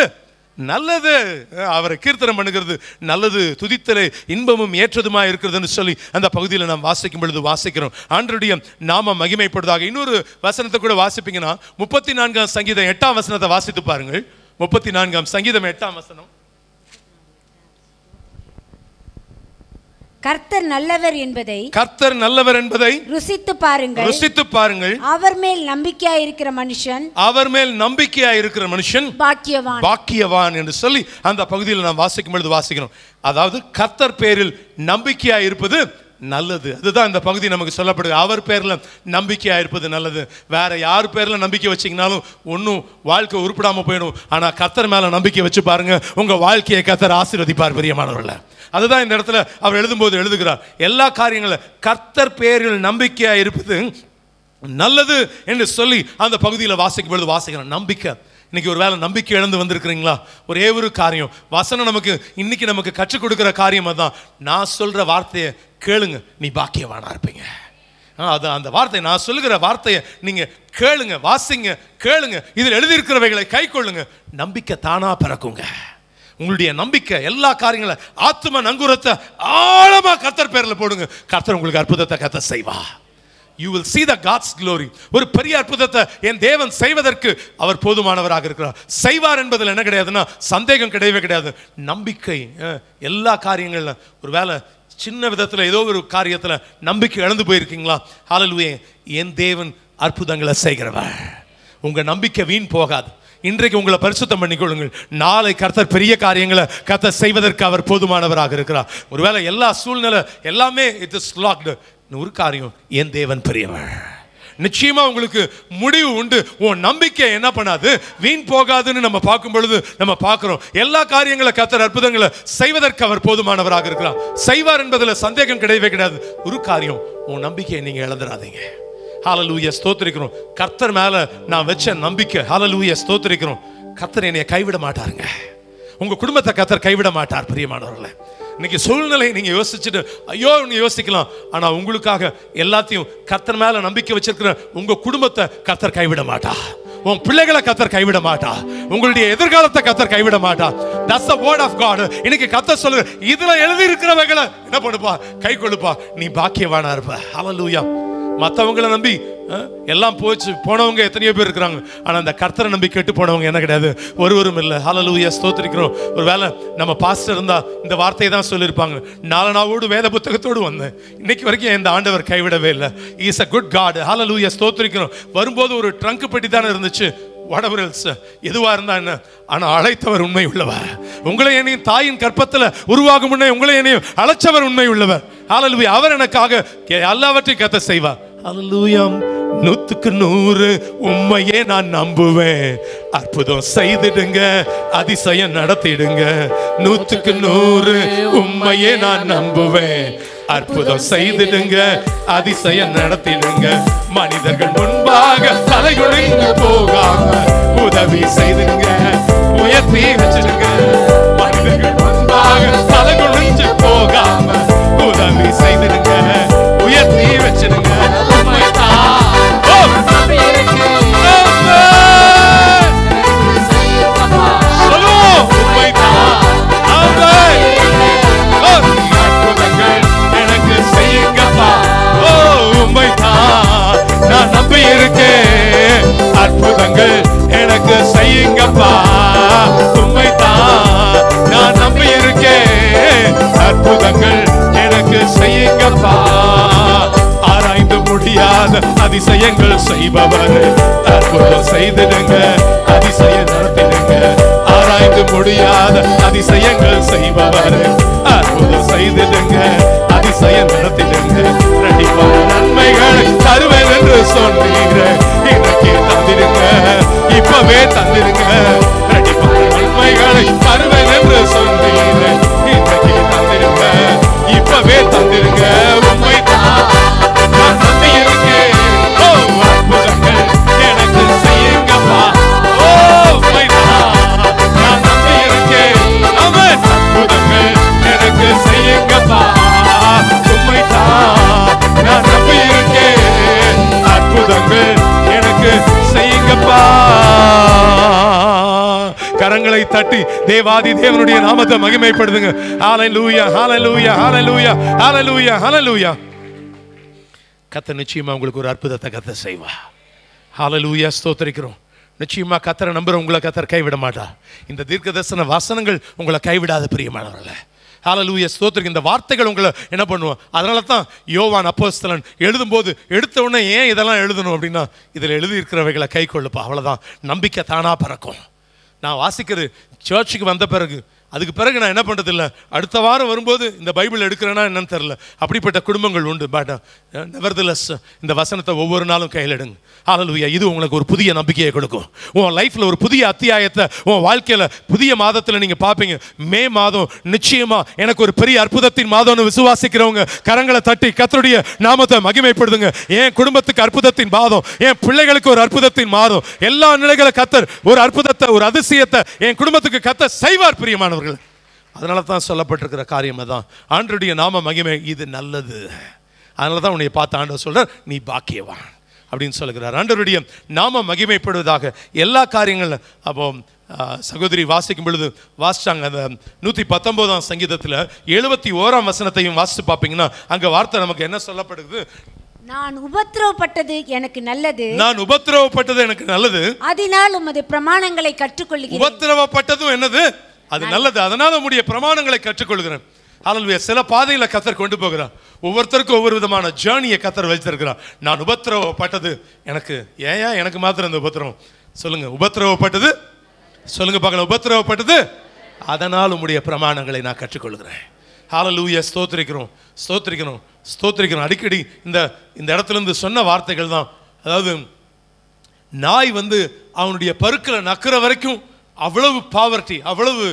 நல்லது. அவரை கீர்த்தனம் பண்ணுகிறது நல்லது, துதித்தலே இன்பமும் ஏற்றதுமா இருக்கிறதுன்னு சொல்லி அந்த பகுதியில் நாம் வாசிக்கும் பொழுது வாசிக்கிறோம். ஆண்டவருடைய நாமம் மகிமைப்படுவதாக. இன்னொரு வசனத்தை கூட வாசிப்பீங்கன்னா 34ஆம் சங்கீதம் 8ஆம் வசனத்தை வாசித்து பாருங்கள். 34ஆம் சங்கீதம் 8ஆம் வசனம். கர்த்தர் நல்லவர் என்பதை, கர்த்தர் நல்லவர் என்பதை ருசித்து பாருங்கள், ருசித்து பாருங்கள். அவர் மேல் நம்பிக்கையாய் இருக்கிற மனுஷன், அவர் மேல் நம்பிக்கையாய் இருக்கிற மனுஷன் பாக்கியவான், பாக்கியவான் என்று சொல்லி அந்த பகுதியில் நாம் வாசிக்கும் பொழுது வாசிக்கிறோம். அதாவது கர்த்தர் பேரில் நம்பிக்கையாய் இருப்பது நல்லது. அதுதான் இந்த பகுதி நமக்கு சொல்லப்படுது. அவர் பேர்ல நம்பிக்கையா இருப்பது நல்லது. வேற யார் பேர்ல நம்பிக்கை வச்சீங்கனாலும் ஒன்றும் வாழ்க்கை உருப்படாம போயிடும். ஆனா கர்த்தர் மேல நம்பிக்கை வச்சு பாருங்க, உங்க வாழ்க்கையை கர்த்தர் ஆசீர்வதிப்பார் பிரியமானவர்களே. அதுதான் இந்த இடத்துல அவர் எழுதும்போது எழுதுகிறார், எல்லா காரியங்களும் கர்த்தர் பேரில் நம்பிக்கையா இருப்பது நல்லது என்று சொல்லி அந்த பகுதியில் வாசிக்கும் பொழுது வாசிக்கிறோம். நம்பிக்கை. இன்னைக்கு ஒரு வேளை நம்பிக்கை இழந்து வந்திருக்கிறீங்களா? ஒரே ஒரு காரியம், வசனம் நமக்கு இன்னைக்கு நமக்கு கற்றுக் கொடுக்கிற காரியம் அதுதான். நான் சொல்ற வார்த்தையை கேளுங்க, நீ பாக்கியவானா இருப்பீங்க. அது அந்த வார்த்தை, நான் சொல்லுகிற வார்த்தையை நீங்க கேளுங்க, வாசிங்க, கேளுங்க, இதில் எழுதியிருக்கிறவைகளை கை கொள்ளுங்க, நம்பிக்கை தானா பிறக்குங்க. உங்களுடைய நம்பிக்கை எல்லா காரியங்களும் ஆத்ம நங்குரத்தை ஆழமா கர்த்தர் பேர்ல போடுங்க. கர்த்தர் உங்களுக்கு அற்புதத்தை கர்த்தர் செய்வா. You will see the God's glory. ஒரு பெரிய அற்புதத்தை என் தேவன் செய்வதற்கு அவர் போதுமானவராக இருக்கிறார். செய்வார் என்பதில் என்ன கிடையாதுன்னா சந்தேகம் கிடையவே கிடையாது. நம்பிக்கை எல்லா காரியங்களிலும். ஒரு வேளை சின்ன விதத்தில் ஏதோ ஒரு காரியத்தில் நம்பிக்கை இழந்து போயிருக்கீங்களா? ஹல்லேலூயா. என் தேவன் அற்புதங்களை செய்கிறவர். உங்க நம்பிக்கை வீண் போகாது. இன்றைக்கு உங்களை பரிசுத்தம் பண்ணிக்கொள்ளுங்கள். நாளை கர்த்தர் பெரிய காரியங்களை கர்த்தர் செய்வதற்கு அவர் போதுமானவராக இருக்கிறார். ஒருவேளை எல்லா சூழ்நிலை எல்லாமே இட் இஸ் லாக்டு. ஒரு காரியம், என் தேவன் பெரியவர். நிச்சயமா உங்களுக்கு முடிவு உண்டு. உன் நம்பிக்கை என்ன பண்ணாது, வீண் போகாதுன்னு நம்ம பார்க்கும் பொழுது நம்ம பார்க்கிறோம். எல்லா காரியங்களை கர்த்தர் அற்புதங்களை செய்வதற்கு அவர் போதுமானவராக இருக்கிறார். செய்வார் என்பதில் சந்தேகம் கிடையவே கிடையாது. ஒரு காரியம், உன் நம்பிக்கையை நீங்க இழந்துடாதீங்க. ஹல்லேலூயா, ஸ்தோத்திரிக்கிறோம். கர்த்தர் மேல நான் வச்ச நம்பிக்கை. ஹல்லேலூயா, ஸ்தோத்திரிக்கிறோம். கர்த்தர் என்னைய கைவிட மாட்டாருங்க. உங்க குடும்பத்தை கர்த்தர் கைவிட மாட்டார் பிரியமானவர்களே. இன்னைக்கு சூழ்நிலை நீங்க யோசிச்சுட்டு ஐயோ நீங்க யோசிக்கலாம். ஆனா உங்களுக்காக எல்லாத்தையும் கர்த்தர் மேல நம்பிக்கை வச்சிருக்கிற உங்க குடும்பத்தை கர்த்தர் கைவிட மாட்டா. உன் பிள்ளைகளை கர்த்தர் கைவிட மாட்டா. உங்களுடைய எதிர்காலத்தை கர்த்தர் கைவிட மாட்டா. That's the word of God. இன்னைக்கு கர்த்தர் சொல்லுங்க, இதுல எழுதி இருக்கிறவங்களை என்ன பண்ணுப்பா, கை கொடுப்பா, நீ பாக்கியவானா இருப்ப. ஹல்லேலூயா. மற்றவங்களை நம்பி எல்லாம் போச்சு போனவங்க எத்தனையோ பேர் இருக்கிறாங்க. ஆனால் அந்த கர்த்தரை நம்பி கெட்டு போனவங்க என்ன கிடையாது, ஒருவரும் இல்லை. ஹல்லேலூயா, ஸ்தோத்திரிக்கிறோம். ஒரு வேளை நம்ம பாஸ்டர் இருந்தால் இந்த வார்த்தையை தான் சொல்லியிருப்பாங்க. நாளனாவோடு வேத புத்தகத்தோடு வந்தேன், இன்னைக்கு வரைக்கும் இந்த ஆண்டவர் கைவிடவே இல்லை. Is a good God. Hallelujah, ஸ்தோத்திரிக்கிறோம். வரும்போது ஒரு ட்ரங்க் பெட்டி தானே இருந்துச்சு. whatever else, எதுவா இருந்தா என்ன, ஆனா அழைத்தவர் உண்மை உள்ளவர். உங்களை என்னையும் தாயின் கற்பத்தில் உருவாகும் முன்னே உங்களை என்னையும் அழைச்சவர் உண்மை உள்ளவர். ஹல்லேலூயா. அவர் எனக்காக எல்லாவற்றையும் கர்த்தர் செய்வார். ஹல்லேலூயா. 100க்கு 100 உண்மையே நான் நம்புவேன். அற்புதம் செய்திடுங்க, அதிசயம் நடத்திடுங்க. 100க்கு 100 உண்மையே நான் நம்புவேன். அற்புதம் செய்திடுங்க, அதிசயம் நடத்திடுங்க. மனிதர்கள் முன்பாக தலைகுனிந்து போகாம உதவி செய்துங்க, உயர்த்தி வச்சிடுங்க. மனிதர்கள் முன்பாக தலைகுனிந்து போகாம உதவி செய்திடுங்க, உயர்த்தி வச்சிடுங்க. நான் நம்பி இருக்கேன், அற்புதங்கள் எனக்கு செய்யுங்கப்பா. உண்மைதான், நான் நம்பி இருக்கேன், அற்புதங்கள் எனக்கு செய்யுங்கப்பா. ஆராய்ந்து முடியாத அதிசயங்கள் செய்பவர், அற்புதம் செய்திடுங்க, அதிசயம் நடத்திடுங்க. ஆராய்ந்து அற்புதங்கள் செய்பவர், அற்புதம் செய்திடுங்க, அதிசயம் நடத்திடுங்க, ரெடிப்பான நன்மைகளை தருவேன் என்று சொன்னீங்க. இன்னைக்கு தந்திருங்க, இப்பவே தந்திருங்க, ரெடிப்பான நன்மைகளை தருவேன் என்று சொன்னீங்க. இன்னைக்கு தந்திருங்க, இப்பவே தந்திருங்க. உண்மைதான் நான் நம்பி இருக்கேன். ஓ அற்புதங்கள் எனக்கு செய்யுங்கப்பா. ஓ உண்மைதான் நான் நம்பி இருக்கேன். அவன் அற்புதங்கள் எனக்கு செய்யுங்கப்பா. உண்மைதான் நான் நம்பி இருக்கேன். அற்புதங்கள் எனக்கு செய்யுங்கப்பா. கரங்களை தட்டி தேவாதி தேவனுடைய நாமத்தை மகிமைப்படுத்துங்க. ஹல்லேலூயா, ஹல்லேலூயா, ஹல்லேலூயா, ஹல்லேலூயா, ஹல்லேலூயா. கர்த்தர் நிச்சயமா உங்களுக்கு ஒரு அற்புதத்தை கர்த்தர் செய்வா. ஹல்லேலூயா, ஸ்தோத்திரிக்கிறோம். நிச்சயமா கர்த்தரை நம்புற உங்களை கர்த்தர் கைவிட மாட்டா. இந்த தீர்க்கதரிசன வசனங்கள் உங்களை கைவிடாத பிரியமானவர்களே. ஹல்லேலூயா, ஸ்தோத்திரிக்க. இந்த வார்த்தைகள் உங்களை என்ன பண்ணுவோம்? அதனால தான் யோவான் அப்போஸ்தலன் எழுதும்போது எடுத்த உடனே ஏன் இதெல்லாம் எழுதணும் அப்படின்னா, இதில் எழுதியிருக்கிறவைகளை கை கொள்ளுப்பா, அவ்வளோதான். நம்பிக்கை தானா பறக்கும். நான் வாசிக்கிறது சர்ச்சுக்கு வந்த பிறகு, அதுக்கு பிறகு நான் என்ன பண்ணுறது இல்லை. அடுத்த வாரம் வரும்போது இந்த பைபிள் எடுக்கிறேன்னா என்னன்னு தெரில. அப்படிப்பட்ட குடும்பங்கள் உண்டு. பட் நெவர்தலெஸ் இந்த வசனத்தை ஒவ்வொரு நாளும் கையில் எடுங்க. ஹல்லேலூயா. இது உங்களுக்கு ஒரு புதிய நம்பிக்கையை கொடுக்கும். உன் லைஃப்பில் ஒரு புதிய அத்தியாயத்தை உன் வாழ்க்கையில் புதிய மாதத்தில் நீங்கள் பார்ப்பீங்க. மே மாதம் நிச்சயமாக எனக்கு ஒரு பெரிய அற்புதத்தின் மாதம்னு விசுவாசிக்கிறவங்க கரங்களை தட்டி கர்த்தருடைய நாமத்தை மகிமைப்படுத்துங்க. என் குடும்பத்துக்கு அற்புதத்தின் மாதம், என் பிள்ளைகளுக்கு ஒரு அற்புதத்தின் மாதம், எல்லா நிலைகளை கர்த்தர் ஒரு அற்புதத்தை, ஒரு அதிசயத்தை என் குடும்பத்துக்கு கர்த்தர் செய்வார் பிரியமானவர்கள். அதனால தான் சொல்லப்பட்டிருக்கிற காரியம் தான் ஆண்டவருடைய நாம மகிமை. இது நல்லது. அதனால தான் உன்னை பார்த்து ஆண்டவர் சொல்றார், நீ பாக்கியவான் அப்படின்னு சொல்லுகிறார். ஆண்டவருடைய நாம மகிமைப்படுவதாக எல்லா காரியங்களும். அப்போ சகோதரி வாசிக்கும் பொழுது வாசிச்சாங்க அந்த 119ஆம் சங்கீதத்தில் 71ஆம் வசனத்தையும் வாசித்து பார்ப்பீங்கன்னா அங்கே வார்த்தை நமக்கு என்ன சொல்லப்படுது? நான் உபத்திரவப்பட்டது எனக்கு நல்லது, நான் உபத்திரவப்பட்டது எனக்கு நல்லது, அதனால் உமது பிரமாணங்களை கற்றுக்கொள்கிறேன். உபத்திரவப்பட்டதும் என்னது? அது நல்லது, அதனால உம்முடைய பிரமாணங்களை கற்றுக்கொள்கிறேன். ஹல்லேலூயா. சில பாதையில கர்த்தர் கொண்டு போகிறார். ஒவ்வொருத்தருக்கும் ஒவ்வொரு விதமான ஜேர்னியை கர்த்தர் வச்சிருக்கிறார். நான் உபத்திரவப்பட்டது எனக்கு, ஏன் எனக்கு மாத்திரம் இந்த உபத்திரவம் சொல்லுங்க? உபத்திரவப்பட்டது சொல்லுங்க பார்க்கலாம். உபத்திரவப்பட்டது அதனால் உம்முடைய பிரமாணங்களை நான் கற்றுக்கொள்கிறேன். ஹல்லேலூயா. ஸ்தோத்திரிக்கிறோம், ஸ்தோத்திரிக்கிறோம், ஸ்தோத்திரிக்கிறோம். அடிக்கடி இந்த இடத்துல இருந்து சொன்ன வார்த்தைகள் தான். அதாவது நாய் அவனுடைய பருக்களை நக்கிற வரைக்கும் அவ்வளவு பாவர்ட்டி, அவ்வளவு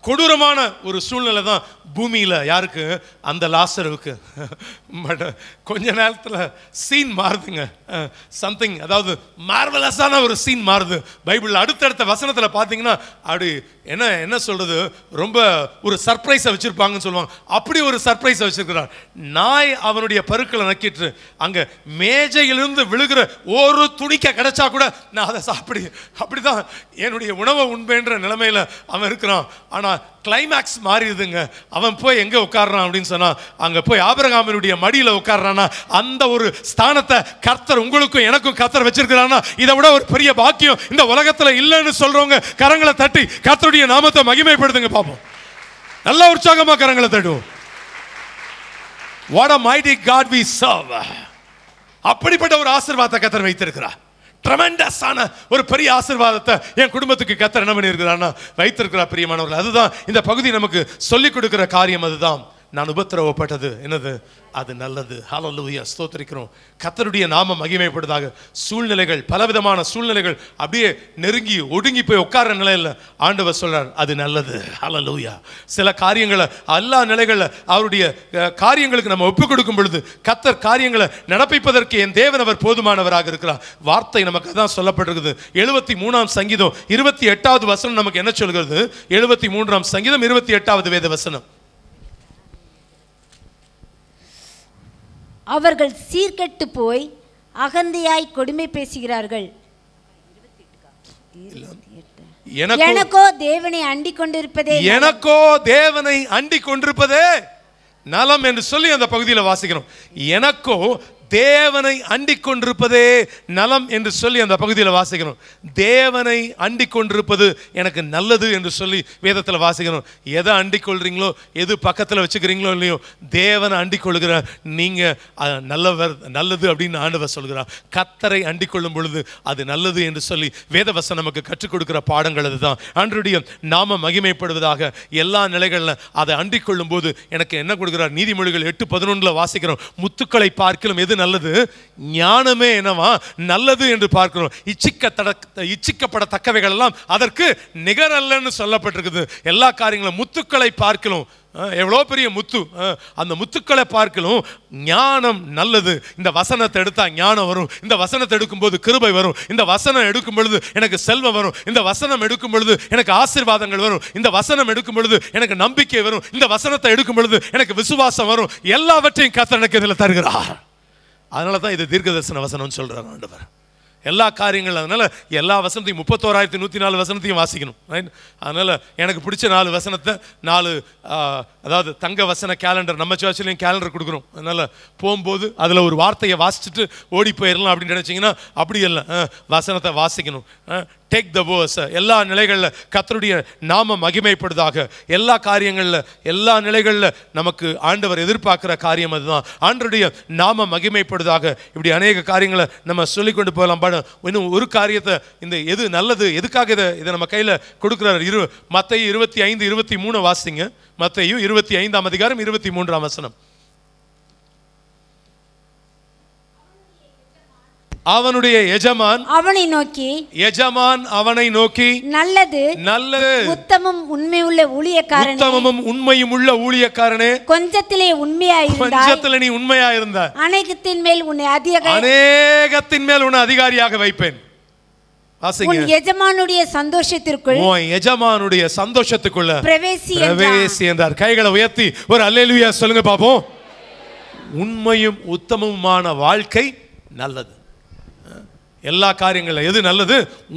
கொடூரமான ஒரு சூழ்நிலை தான் பூமியில். யாருக்கு? அந்த லாசருவுக்கு. பட் கொஞ்ச நேரத்தில் சீன் மாறுதுங்க. சம்திங், அதாவது மார்வலஸான ஒரு சீன் மாறுது. பைபிளில் அடுத்தடுத்த வசனத்தில் பார்த்தீங்கன்னா அப்படி என்ன சொல்றது, ரொம்ப ஒரு சர்ப்ரைஸை வச்சிருப்பாங்கன்னு சொல்லுவாங்க. அப்படி ஒரு சர்ப்ரைஸை வச்சிருக்கிறார். நாய் அவனுடைய பருக்களை நக்கிட்டு அங்கே மேஜையிலிருந்து விழுகிற ஒரு துணிக்க கிடைச்சா கூட நான் அதை அப்படிதான் என்னுடைய உணவை உண்பேன்ற நிலைமையில அவன் இருக்கிறான். ஆனால் கிளைமேக்ஸ் மாறிடுதுங்க. அவன் போய் எங்க உட்கார்றான் அப்படின்னு சொன்னா, அங்க போய் ஆபிரகாமினுடைய மடியில உட்கார்றானா. அந்த ஒரு ஸ்தானத்தை கர்த்தர் உங்களுக்கும் எனக்கும் கர்த்தர் வச்சிருக்கிறானா, இதை விட ஒரு பெரிய பாக்கியம் இந்த உலகத்துல இல்லைன்னு சொல்றவங்க கரங்களை தட்டி கர்த்தருடைய நாமத்தை மகிமைப்படுத்துங்க பார்ப்போம். நல்ல உற்சாகமா கரங்களை தட்டுவோம். What a mighty God we serve. அப்படிப்பட்ட ஒரு ஆசீர்வாதத்தை கர்த்தர் வைத்திருக்கிறார். ட்ரெமெண்டஸான ஒரு பெரிய ஆசீர்வாதத்தை என் குடும்பத்துக்கு கர்த்தர் என்ன பண்ணியிருக்கிறான்னா வைத்திருக்கிறார் பிரியமானவர்கள். அதுதான் இந்த பகுதி நமக்கு சொல்லிக் கொடுக்கிற காரியம். அதுதான் நான் உபத்திரவப்பட்டது என்னது? அது நல்லது. ஹல்லேலூயா. ஸ்தோத்திரிக்கிறோம். கர்த்தருடைய நாமம் மகிமைப்படுவதாக. சூழ்நிலைகள், பலவிதமான சூழ்நிலைகள் அப்படியே நெருங்கி ஒடுங்கி போய் உட்கார்ற நிலையில் ஆண்டவர் சொல்றார் அது நல்லது. ஹல்லேலூயா. சில காரியங்களை எல்லா நிலைகளில் அவருடைய காரியங்களுக்கு நம்ம ஒப்புக் கொடுக்கும் பொழுது கர்த்தர் காரியங்களை நடப்பிப்பதற்கு என் தேவன் அவர் போதுமானவராக இருக்கிறார். வார்த்தை நமக்கு தான் சொல்லப்பட்டிருக்குது. 73ஆம் சங்கீதம் 28வது வசனம் நமக்கு என்ன சொல்கிறது? 73ஆம் சங்கீதம் 28வது வேத வசனம். அவர்கள் சீர்கெட்டு போய் அகந்தையாய் கொடுமை பேசுகிறார்கள். எனக்கோ தேவனை அண்டிக் கொண்டிருப்பதே, எனக்கோ தேவனை அண்டிக் கொண்டிருப்பதே நலம் என்று சொல்லி அந்த பகுதியில் வாசிக்கிறோம். எனக்கோ தேவனை அண்டிக் கொண்டிருப்பதே நலம் என்று சொல்லி அந்த பகுதியில் வாசிக்கணும். தேவனை அண்டிக் கொண்டிருப்பது எனக்கு நல்லது என்று சொல்லி வேதத்தில் வாசிக்கணும். எதை அண்டிக் கொள்றீங்களோ, எது பக்கத்தில் வச்சுக்கிறீங்களோ இல்லையோ, தேவனை அண்டிக் கொள்கிற நீங்க நல்லவர், நல்லது அப்படின்னு ஆண்டவர் சொல்கிறார். கர்த்தரை அண்டிக் கொள்ளும் பொழுது அது நல்லது என்று சொல்லி வேதவசனம் நமக்கு கற்றுக் கொடுக்கிற பாடங்கள் அதுதான். ஆண்டவருடைய நாம மகிமைப்படுவதாக எல்லா நிலைகளில் அதை அண்டிக் கொள்ளும் போது எனக்கு என்ன கொடுக்கிறார்? நீதிமொழிகள் 8:11 வாசிக்கிறோம். முத்துக்களை பார்க்கிலும் எது நல்லது? ஞானமே என்னவா நல்லது என்று பார்க்கிறோம். இச்சிக்கப்படத்தக்கவைகள் எல்லாம் அதற்கு நிகரல்லன்னு சொல்லப்பட்டிருக்குது. எல்லா காரியங்களும் முத்துக்களை பார்க்கலாம். எவ்வளோ பெரிய முத்து, அந்த முத்துக்களை பார்க்கலாம் ஞானம் நல்லது. இந்த வசனத்தை எடுத்தா ஞானம் வரும், இந்த வசனத்தை எடுக்கும் போது கிருபை வரும், இந்த வசனம் எடுக்கும் பொழுது எனக்கு செல்வம் வரும், இந்த வசனம் எடுக்கும் பொழுது எனக்கு ஆசீர்வாதங்கள் வரும், இந்த வசனம் எடுக்கும் பொழுது எனக்கு நம்பிக்கை வரும், இந்த வசனத்தை எடுக்கும் பொழுது எனக்கு விசுவாசம் வரும். எல்லாவற்றையும் கர்த்தர் எனக்கு இதில் தருகிறார். அதனால தான் இது தீர்க்கதரிசன வசனம்னு சொல்றார் ஆண்டவர். எல்லா காரியங்கள், அதனால எல்லா வசனத்தையும் 31,104 வசனத்தையும் வாசிக்கணும். அதனால எனக்கு பிடிச்ச 4 வசனத்தை 4 அதாவது தங்க வசன கேலண்டர், நம்ம சர்ச்சிலையும் கேலண்டர் கொடுக்குறோம். அதனால போகும்போது அதில் ஒரு வார்த்தையை வாசிச்சுட்டு ஓடி போயிடலாம் அப்படின்னு நினைச்சிங்கன்னா அப்படி இல்லை, வசனத்தை வாசிக்கணும். Take the verse. எல்லா நிலைகளில் கர்த்தருடைய நாம மகிமைப்படுதாக. எல்லா காரியங்களில், எல்லா நிலைகளில் நமக்கு ஆண்டவர் எதிர்பார்க்கிற காரியம் அதுதான். ஆண்டவருடைய நாம மகிமைப்படுதாக. இப்படி அநேக காரியங்களை நம்ம சொல்லிக்கொண்டு போகலாம். இன்னும் ஒரு காரியத்தை, இந்த எது நல்லது, எதுக்காக இதை நம்ம கையில் கொடுக்குறாரு? மத்தேயு 25:23 வாசிங்க. மத்தேயு 25:23 அவனுடைய எஜமான் அவனை நோக்கி நல்லது உத்தமமும் உண்மையும் உள்ள ஊழியக்காரனே, கொஞ்சத்திலே நீ உண்மையாயிருந்தாய், அநேகத்தின் மேல் உன்னை அதிகாரியாக வைப்பேன். உன் எஜமானுடைய சந்தோஷத்துக்குள்ள பிரவேசி என்றார். கைகளை உயர்த்தி ஒரு அல்லேலூயா சொல்லுங்க பாப்போம். உண்மையும் உத்தமமுமான வாழ்க்கை நல்லது. எல்லா காரியங்களும் எது நல்லது?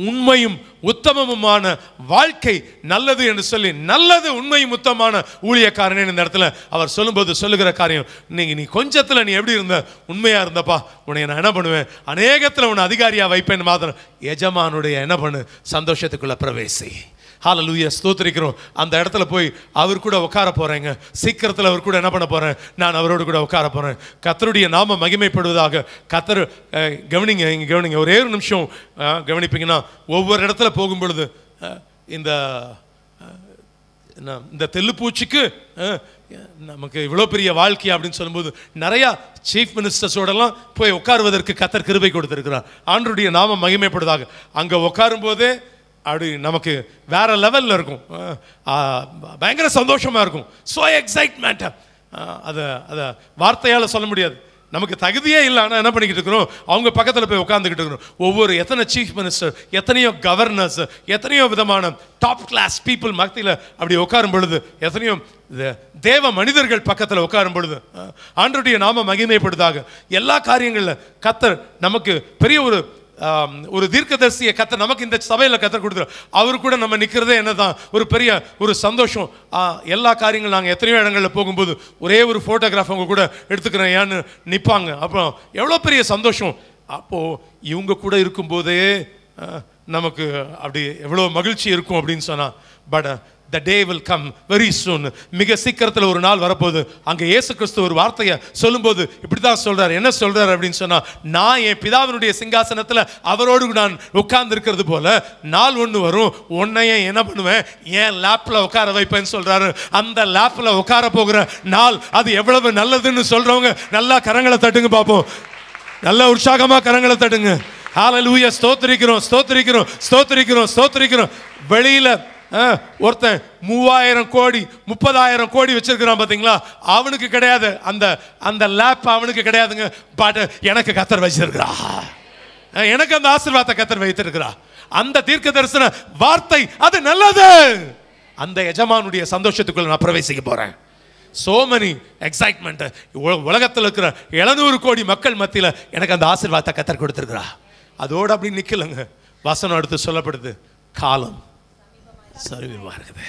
உண்மையும் உத்தமமுமான வாழ்க்கை நல்லது என்று சொல்லி, நல்லது உண்மையும் உத்தமமான ஊழியக்காரனே இந்த இடத்துல அவர் சொல்லும்போது சொல்லுகிற காரியம், நீ கொஞ்சத்துல நீ எப்படி இருந்த? உண்மையா இருந்தப்பா, உன்னை நான் என்ன பண்ணுவேன்? அநேகத்துல உன்னை அதிகாரியா வைப்பேன். மாத்திரம் எஜமானுடைய என்ன பண்ணு? சந்தோஷத்துக்குள்ள பிரவேசி. ஹல்லேலூயா, ஸ்தோத்திரிக்கிறோம். அந்த இடத்துல போய் அவர் கூட உட்கார போறேங்க. சீக்கிரத்தில் அவர் கூட என்ன பண்ண போறேன்? நான் அவரோடு கூட உட்கார போறேன். கர்த்தருடைய நாம மகிமைப்படுவதாக. கர்த்தர் கவனிங்க, இங்க கவனிங்க, ஒரே ஒரு நிமிஷம் கவனிப்பீங்கன்னா, ஒவ்வொரு இடத்துல போகும் பொழுது இந்த தெல்லுப்பூச்சிக்கு நமக்கு இவ்வளோ பெரிய வாழ்க்கை அப்படின்னு சொல்லும்போது நிறையா சீஃப் மினிஸ்டர்ஸோடலாம் போய் உட்காருவதற்கு கர்த்தர் கிருபை கொடுத்திருக்கிறார். ஆண்டவருடைய நாம மகிமைப்படுவதாக. அங்கே உட்காரும் போதே அப்படி நமக்கு வேற லெவலில் இருக்கும், பயங்கர சந்தோஷமாக இருக்கும். ஸோ எக்ஸைட்மெண்ட், அதை வார்த்தையால் சொல்ல முடியாது. நமக்கு தகுதியே இல்லை, ஆனால் என்ன பண்ணிக்கிட்டு இருக்கிறோம்? அவங்க பக்கத்தில் போய் உட்காந்துக்கிட்டு இருக்கிறோம். எத்தனை சீஃப் மினிஸ்டர், எத்தனையோ கவர்னர்ஸ், எத்தனையோ விதமான டாப் கிளாஸ் பீப்புள் மத்தியில் அப்படி உட்காரும் பொழுது, எத்தனையோ தேவ மனிதர்கள் பக்கத்தில் உட்காரும் பொழுது ஆண்டவருடைய நாம மகிமைப்படுதாக. எல்லா காரியங்களில் கர்த்தர் நமக்கு பெரிய ஒரு தீர்க்கதரிசியை கர்த்தர் நமக்கு இந்த சபையில் கர்த்தர் கொடுத்துரு. அவரு கூட நம்ம நிற்கிறதே என்னதான் ஒரு பெரிய ஒரு சந்தோஷம். எல்லா காரியங்களும் நாங்கள் எத்தனையோ இடங்களில் போகும்போது ஒரே ஒரு ஃபோட்டோகிராஃப் அவங்க கூட எடுத்துக்கிறேன் ஏன்னு நிற்பாங்க. அப்புறம் எவ்வளோ பெரிய சந்தோஷம். அப்போது இவங்க கூட இருக்கும்போதே நமக்கு அப்படி எவ்வளோ மகிழ்ச்சி இருக்கும் அப்படின்னு சொன்னால். But the day will come very soon. மிக சீக்கிரத்தில் ஒரு நாள் வரப்போகுது. அங்கே இயேசு கிறிஸ்து ஒரு வார்த்தையை சொல்லும்போது இப்படி தான் சொல்றாரு. என்ன சொல்றாரு அப்படின்னு சொன்னா, நான் என் பிதாவினுடைய சிங்காசனத்தில் அவரோடு நான் உட்கார்ந்து இருக்கிறது போல நாள் ஒன்று வரும், உன்னையே என்ன பண்ணுவேன்? என் லேப்ல உட்கார வைப்பேன்னு சொல்றாரு. அந்த லேப்ல உட்கார போகிற நாள் அது எவ்வளவு நல்லதுன்னு சொல்றவங்க நல்லா கரங்களை தட்டுங்க பார்ப்போம். நல்ல உற்சாகமா கரங்களை தட்டுங்க. ஹல்லேலூயா, ஸ்தோத்திரிக்கிறோம், ஸ்தோத்திரிக்கிறோம், ஸ்தோத்திரிக்கிறோம், ஸ்தோத்திரிக்கிறோம். வெளியில ஒருத்தன் 3000 கோடி 30,000 கோடி வச்சிருக்கிறான் பாத்தீங்களா? அவனுக்கு கிடையாது அந்த லேப், அவனுக்கு கிடையாதுங்க. பட் எனக்கு கர்த்தர் வச்சிருக்கிறா, எனக்கு அந்த ஆசீர்வாதத்தை கர்த்தர் வைத்திருக்கிறா. அந்த தீர்க்க தரிசன வார்த்தை அது நல்லது. அந்த எஜமானுடைய சந்தோஷத்துக்குள்ள நான் பிரவேசிக்க போறேன். so many excitement. உலகத்தில் இருக்கிற 700 கோடி மக்கள் மத்தியில் எனக்கு அந்த ஆசீர்வாதத்தை கர்த்தர் கொடுத்திருக்கிறா. அதோடு அப்படி நிக்கலங்க. வசனம் அடுத்து சொல்லப்படுது, காலம் சமீபமா இருக்குது.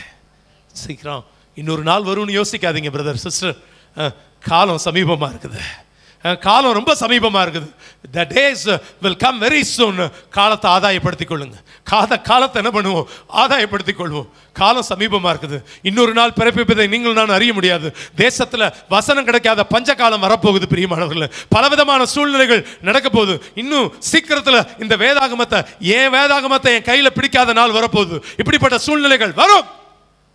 சீக்கிரம் இன்னொரு நாள் வரும்னு யோசிக்காதீங்க பிரதர் சிஸ்டர். காலம் சமீபமா இருக்குது. காலம் ரொம்ப சமீபமாக இருக்குது. The days will come very soon. காலத்தை ஆதாயப்படுத்திக் கொள்ளுங்க. காலத்தை என்ன பண்ணுவோம்? ஆதாயப்படுத்திக் கொள்வோம். காலம் சமீபமாக இருக்குது. இன்னொரு நாள் பிறப்பிப்பதை நீங்கள் நான் அறிய முடியாது. தேசத்தில் வசனம் கிடைக்காத பஞ்ச காலம் வரப்போகுது பிரியமானவர்களே. பலவிதமான சூழ்நிலைகள் நடக்க போகுது. இன்னும் சீக்கிரத்தில் இந்த வேதாகமத்தை என் கையில் பிடிக்காத நாள் வரப்போகுது. இப்படிப்பட்ட சூழ்நிலைகள் வரும்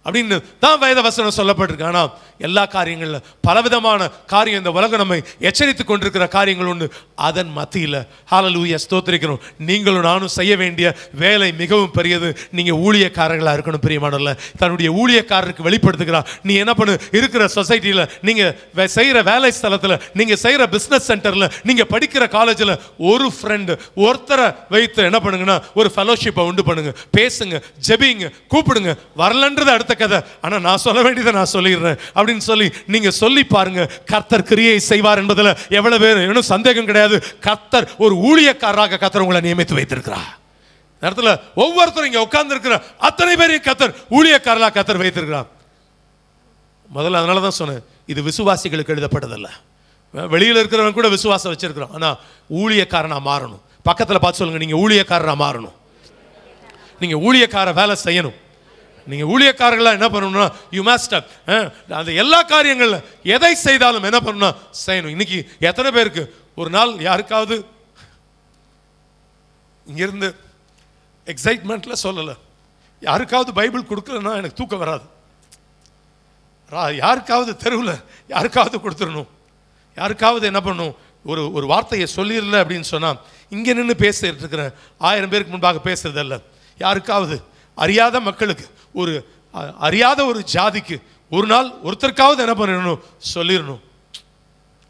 அப்படின்னு தான் வேத வசனம் சொல்லப்பட்டிருக்கு. ஆனால் எல்லா காரியங்களில் பலவிதமான காரியம் இந்த உலகம் நம்மை எச்சரித்து கொண்டிருக்கிற காரியங்கள் உண்டு. அதன் மத்தியில் ஹல்லேலூயா ஸ்தோத்திரிக்கிறோம். நீங்களும் நானும் செய்ய வேண்டிய வேலை மிகவும் பெரியது. நீங்கள் ஊழியக்காரர்களாக இருக்கணும் பிரியமானவர்களே. தன்னுடைய ஊழியக்காரருக்கு வெளிப்படுத்துகிறார். நீ என்ன பண்ணு, இருக்கிற சொசைட்டியில், நீங்கள் செய்கிற வேலை ஸ்தலத்தில், நீங்கள் செய்கிற பிஸ்னஸ் சென்டரில், நீங்கள் படிக்கிற காலேஜில் ஒரு ஃப்ரெண்டு ஒருத்தரை வைத்து என்ன பண்ணுங்கன்னா ஒரு ஃபெலோஷிப்பை உண்டு பண்ணுங்க. பேசுங்க, ஜெபிங்க, கூப்பிடுங்க. வரலன்றது அடுத்த கதை. ஆனா நான் சொல்ல வேண்டியதை நான் சொல்லிடுறேன் அப்படின்னு சொல்லி நீங்க சொல்லி பாருங்க. கர்த்தர் கிரியை செய்வார் என்பதில் எவ்வளவு பேர் இன்னும் சந்தேகம் கிடையாது. கர்த்தர் ஒரு ஊழியக்காரராக கர்த்தர் உங்களை நியமித்து வைத்திருக்கிறார். நேரத்தில் ஒவ்வொருத்தரும் இங்க உட்கார்ந்து இருக்கிற அத்தனை பேரையும் கர்த்தர் ஊழியக்காரராக கர்த்தர் வைத்திருக்கிறார். முதல்ல அதனால தான் சொன்னேன், இது விசுவாசிகளுக்கு எழுதப்பட்டதல்ல. வெளியில் இருக்கிறவங்க கூட விசுவாசம் வச்சிருக்கிறோம். ஆனா ஊழியக்காரனா மாறணும். பக்கத்தில் பார்த்து சொல்லுங்க, நீங்க ஊழியக்காரனா மாறணும். நீங்க ஊழியக்கார வேலை செய்யணும். நீங்கள் ஊழியக்காரர்களாக என்ன பண்ணணும்னா யூ மஸ்ட் அந்த எல்லா காரியங்களில் எதை செய்தாலும் என்ன பண்ணணும்னா செய்யணும். இன்னைக்கு எத்தனை பேருக்கு ஒரு நாள் யாருக்காவது இங்கிருந்து எக்ஸைட்மெண்ட்ல சொல்லலை, யாருக்காவது பைபிள் கொடுக்கலன்னா எனக்கு தூக்கம் வராது, யாருக்காவது தெருவில் யாருக்காவது கொடுத்துடணும், யாருக்காவது என்ன பண்ணணும், ஒரு வார்த்தையை சொல்லிடல அப்படின்னு சொன்னால் இங்கே நின்று பேசிட்டு இருக்கிறேன் 1000 பேருக்கு முன்பாக பேசுறதல்ல, யாருக்காவது அறியாத மக்களுக்கு, ஒரு அறியாத ஒரு ஜாதிக்கு ஒரு நாள் ஒருத்தருக்காவது என்ன பண்ணணும் சொல்லிடணும்.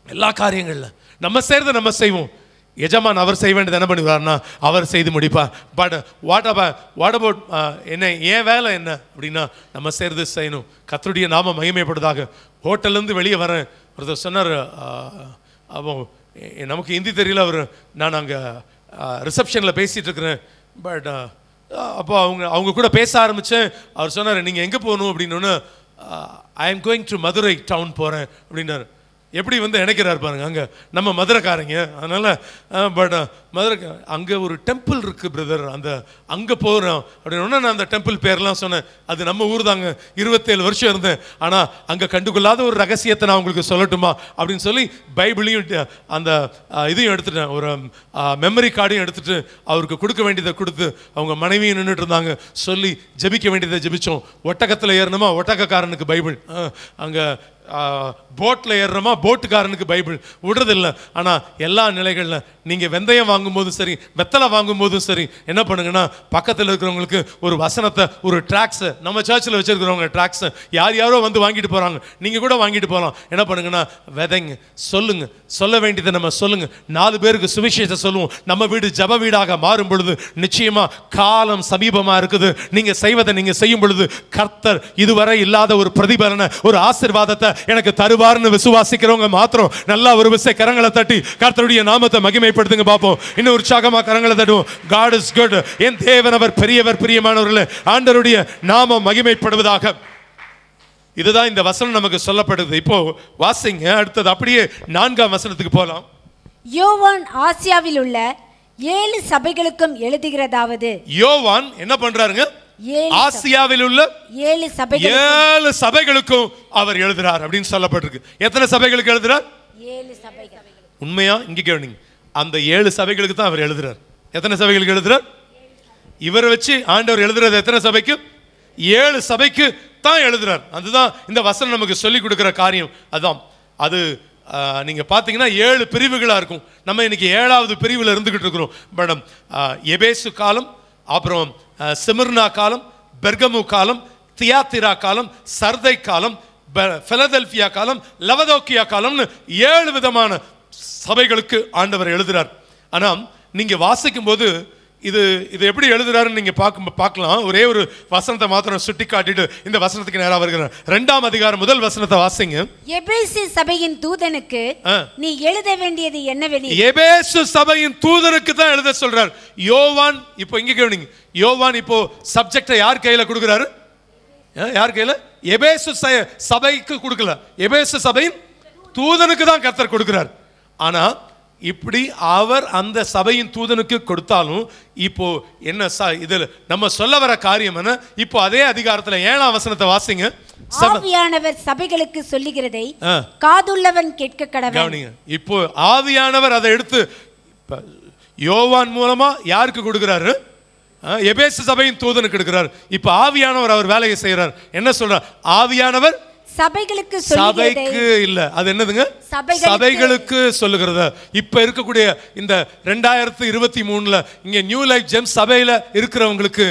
எல்லா காரியங்கள்ல நம்ம செய்யறதை நம்ம செய்வோம். எஜமான் அவர் செய்ய வேண்டியது என்ன பண்ணுவார்னா அவர் செய்து முடிப்பார். பட் வாட் அபவுட் என்ன, ஏன் வேலை என்ன அப்படின்னா நம்ம செய்யறது செய்யணும். கர்த்தருடைய நாம மகிமைப்படுதாக. ஹோட்டல்லேருந்து வெளியே வரேன், ஒருத்தர் சொன்னார், நமக்கு ஹிந்தி தெரியல, அவர் நான் அங்கே ரிசப்ஷனில் பேசிகிட்டு இருக்கிறேன். பட் அப்போ அவங்க கூட பேச ஆரம்பித்தேன். அவர் சொன்னார், நீங்கள் எங்கே போகணும் அப்படின்னோன்னு, I am going to Madurai town போகிறேன் அப்படின்னாரு. எப்படி நினைக்கிறார் பாருங்க, அங்கே நம்ம மதுரைக்காரங்க, அதனால் பட் மதுரை அங்கே ஒரு டெம்பிள் இருக்குது பிரதர், அங்கே போகிறோம் அப்படின்னு. நான் அந்த டெம்பிள் பேர்லாம் சொன்னேன். அது நம்ம ஊர் தாங்க, 27 வருஷம் இருந்தேன். ஆனால் அங்கே கண்டுகொள்ளாத ஒரு ரகசியத்தை நான் உங்களுக்கு சொல்லட்டுமா அப்படின்னு சொல்லி பைபிளையும் அந்த இதையும் எடுத்துட்டேன், ஒரு மெமரி கார்டையும் எடுத்துட்டு அவருக்கு கொடுக்க வேண்டியதை கொடுத்து, அவங்க மனைவியும் நின்றுட்டு இருந்தாங்க, சொல்லி ஜெபிக்க வேண்டியதை ஜெபிச்சோம். ஒட்டகத்தில் ஏறணுமா ஒட்டகக்காரனுக்கு பைபிள், அங்கே போட்டில் ஏறுறோமா போட்டுக்காரனுக்கு பைபிள், விடுறதில்லை. ஆனால் எல்லா நிலைகளில் நீங்கள் வெந்தயம் வாங்கும்போதும் சரி, வெத்தலை வாங்கும்போதும் சரி, என்ன பண்ணுங்கன்னா பக்கத்தில் இருக்கிறவங்களுக்கு ஒரு வசனத்தை, ஒரு ட்ராக்ஸை, நம்ம சர்ச்சில் வச்சுருக்கிறவங்க ட்ராக்ஸை யாரோ வாங்கிட்டு போகிறாங்க, நீங்கள் கூட வாங்கிட்டு போகலாம். என்ன பண்ணுங்கன்னா விதைங்க, சொல்லுங்க, சொல்ல வேண்டியதை நம்ம சொல்லுங்க, 4 பேருக்கு சுவிசேஷத்தை சொல்லுவோம். நம்ம வீடு ஜப வீடாக மாறும் பொழுது நிச்சயமா காலம் சமீபமாக இருக்குது. நீங்கள் செய்வதை நீங்கள் செய்யும் பொழுது கர்த்தர் இதுவரை இல்லாத ஒரு பிரதிபலனை, ஒரு ஆசீர்வாதத்தை எனக்கு தருவார்னு விசுவாசிக்கிறவங்க மாத்திரம் நல்லா ஒரு விசை கரங்களை தட்டி கர்த்தருடைய நாமத்தை மகிமைப்படுத்துங்க பார்ப்போம். இன்னும் உற்சாகமா கரங்களை தட்டுவோம். God is good. என் தேவன் அவர் பெரியவர். பிரியமானவர்களே, ஆண்டவருடைய நாமம் மகிமைப்படுவதாக. இதுதான் இந்த வசனம் நமக்கு சொல்லப்படுது. இப்போ வாசிங்க அடுத்தது, அப்படியே 4ஆம் வசனத்துக்கு போலாம். யோவான் ஆசியாவில் உள்ள 7 சபைகளுக்கும் எழுதுகிறதாவது. யோவான் என்ன பண்றாருங்க? ஆசியாவில் உள்ள 7 சபைகளுக்கும் அவர் எழுதுறார் அப்படின்னு சொல்லப்பட்டிருக்கு. எத்தனை சபைகளுக்கு எழுதுறார்? 7 சபைகள். உண்மையா? இங்க கேளுங்க, அந்த 7 சபைகளுக்கு தான் அவர் எழுதுறார். எத்தனை சபைகளுக்கு எழுதுறார்? இவரை வச்சு ஆண்டவர் எழுதுறது எத்தனை சபைக்கு? 7 சபைக்கு தான் எழுதுறார். அதுதான் இந்த வசனம் நமக்கு சொல்லிக் கொடுக்கிற காரியம். அதான் அது நீங்க பாத்தீங்கன்னா 7 பிரிவுகளா இருக்கும். நம்ம இன்னைக்கு 7வது பிரிவுல இருந்துகிட்டு இருக்கிறோம். மேடம், எபேசு காலம், அப்புறம் சிமிர்னா காலம், பெர்கமு காலம், தியாத்திரா காலம், சர்தை காலம், பிலதெல்பியா காலம், லவதோக்கியா காலம்னு 7 விதமான சபைகளுக்கு ஆண்டவர் எழுதுறார். ஆனா நீங்க வாசிக்கும் போது இது எப்படி எழுதுறாருன்னு நீங்க பார்க்கலாம். ஒரே ஒரு வசனத்தை மாத்திரம் சுட்டி காட்டிட்டு இந்த வசனத்துக்கு நேரா வருகிறேன். 2ஆம் அதிகாரம் முதல் வசனத்தை வாசிங்க. எபேசு சபையின் தூதனுக்கு நீ எழுத வேண்டியது என்னவெனில். எபேசு சபையின் தூதனுக்கு தான் எழுத சொல்றார் யோவான். இப்போ இங்க கேளுங்க, யோவான் இப்போ சப்ஜெக்டை யார் கையில கொடுக்கிறாரு? யார் கையில? எபேசு சபைக்கு கொடுக்கல, எபேசு சபையின் தூதனுக்கு தான் கர்த்தர் கொடுக்கிறார். ஆனா இப்படி அவர் அந்த சபையின் தூதனுக்கு கொடுத்தாலும் இப்போ என்ன இதுல நம்ம சொல்ல வர காரியம் என்ன? இப்போ அதே அதிகாரத்துல 7ஆம் வசனத்தை வாசிங்க. ஆவியானவர் சபைகளுக்கு சொல்லுகிறதை காதுள்ளவன் கேட்க கடவன். இப்போ ஆவியானவர் அதை எடுத்து யோவான் மூலமா யாருக்கு கொடுக்கிறாரு? எபேசு சபையின் தூதனுக்கு கொடுக்கிறார். இப்ப ஆவியானவர் அவர் வேலையை செய்யறார். என்ன சொல்றார்? ஆவியானவர் சபைகளுக்கு சபைக்கு இல்ல, அது என்னதுங்க? சபைகளுக்கு சொல்லுகிறது. இப்ப இருக்கக்கூடிய இந்த 2023ல இங்க நியூ லைஃப் ஜெம் சபையில இருக்கிறவங்களுக்கு,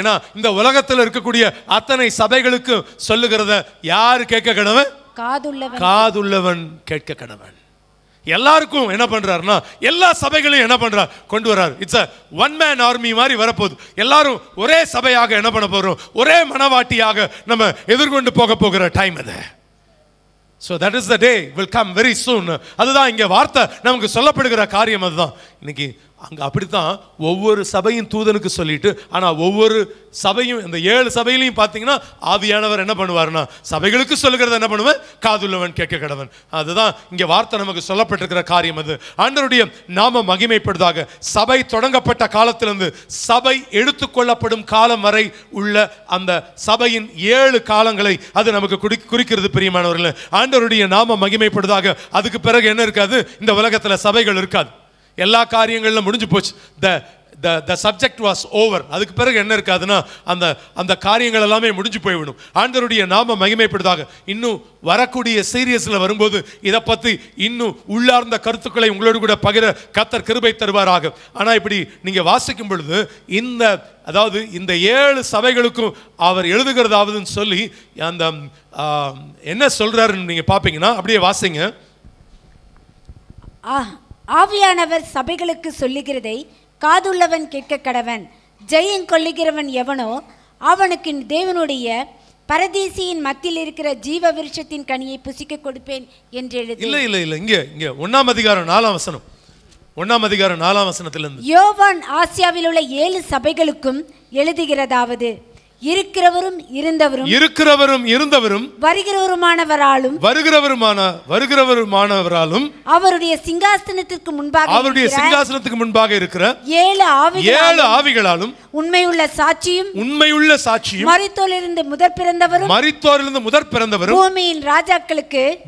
ஏன்னா இந்த உலகத்துல இருக்கக்கூடிய அத்தனை சபைகளுக்கு சொல்லுகிறத யாரு கேட்க கடவன்? காதுள்ளவன் கேட்க கடவன். எல்லாருக்கும் என்ன பண்றாருன்னா, எல்லா சபைகளையும் என்ன பண்றார்? கொண்டு வர்றார். It's a one man army மாதிரி வரப்போகுது. எல்லாரும் ஒரே சபையாக என்ன பண்ண போறோம்? ஒரே மனவாட்டியாக நம்ம எதிர்கொண்டு போகிற டைம் அது. So that is the day will come very soon. அதுதான் இங்க வார்த்தை நமக்கு சொல்லப்படுகிற காரியம். அதுதான் இன்னைக்கு அங்க அப்படித்தான் ஒவ்வொரு சபையின் தூதனுக்கு சொல்லிட்டு, ஆனா ஒவ்வொரு சபையும் இந்த 7 சபையிலையும் பார்த்தீங்கன்னா ஆவியானவர் என்ன பண்ணுவார்னா, சபைகளுக்கு சொல்லுகிறத என்ன பண்ணுவேன்? காதுள்ளவன் கேட்க கடவன். அதுதான் இங்க வார்த்தை நமக்கு சொல்லப்பட்டிருக்கிற காரியம். அது ஆண்டவருடைய நாம மகிமைப்படுதாக. சபை தொடங்கப்பட்ட காலத்திலிருந்து சபை எடுத்துக்கொள்ளப்படும் காலம் வரை உள்ள அந்த சபையின் 7 காலங்களை அது நமக்கு குறிக்கிறது. பிரியமானவர்களே, ஆண்டவருடைய நாம மகிமைப்படுதாக. அதுக்கு பிறகு என்ன இருக்காது? இந்த உலகத்துல சபைகள் இருக்காது. எல்லா காரியங்களும் முடிஞ்சு போச்சு. the subject was over. அதுக்கு பிறகு என்ன இருக்காதுன்னா, அந்த காரியங்கள் எல்லாமே முடிஞ்சு போய்விடும். ஆண்டவருடைய நாம மகிமைப்படுதாக. இன்னும் வரக்கூடிய சீரியஸ்ல வரும்போது இதை பத்தி இன்னும் உள்ளார்ந்த கருத்துக்களை உங்களோடு கூட பகிர கர்த்தர் கிருபை தருவாராக. ஆனா இப்படி நீங்க வாசிக்கும் பொழுது அதாவது இந்த 7 சபைகளுக்கும் அவர் எழுதுகிறதாவதுன்னு சொல்லி அந்த என்ன சொல்றாருன்னு நீங்க பாப்பீங்கன்னா, அப்படியே வாசிங்க. ஆவியானவர் சபைகளுக்கு சொல்லுகிறதை காதுள்ளவன் கேட்க கடவன். ஜெயம் கொள்ளுகிறவன் எவனோ அவனுக்கு தேவனுடைய பரதீசியின் மத்தியில் இருக்கிற ஜீவ விருட்சத்தின் கனியை புசிக்க கொடுப்பேன் என்று எழுதி. இல்ல இங்க 1ஆம் அதிகாரம் 4ஆம் வசனம். 1ஆம் அதிகாரம் 4ஆம் வசனத்திலிருந்து யோவான் ஆசியாவில் உள்ள 7 சபைகளுக்கும் எழுதுகிறதாவது, இருக்கிறவரும் இருந்தவரும் வருகிறவருமானவராலும் அவருடைய சிங்காசனத்திற்கு முன்பாக இருக்கிற 7 ஆவிகளாலும் உண்மையுள்ள சாட்சியும் மரித்தோரிலிருந்து முதற் பிறந்தவரும்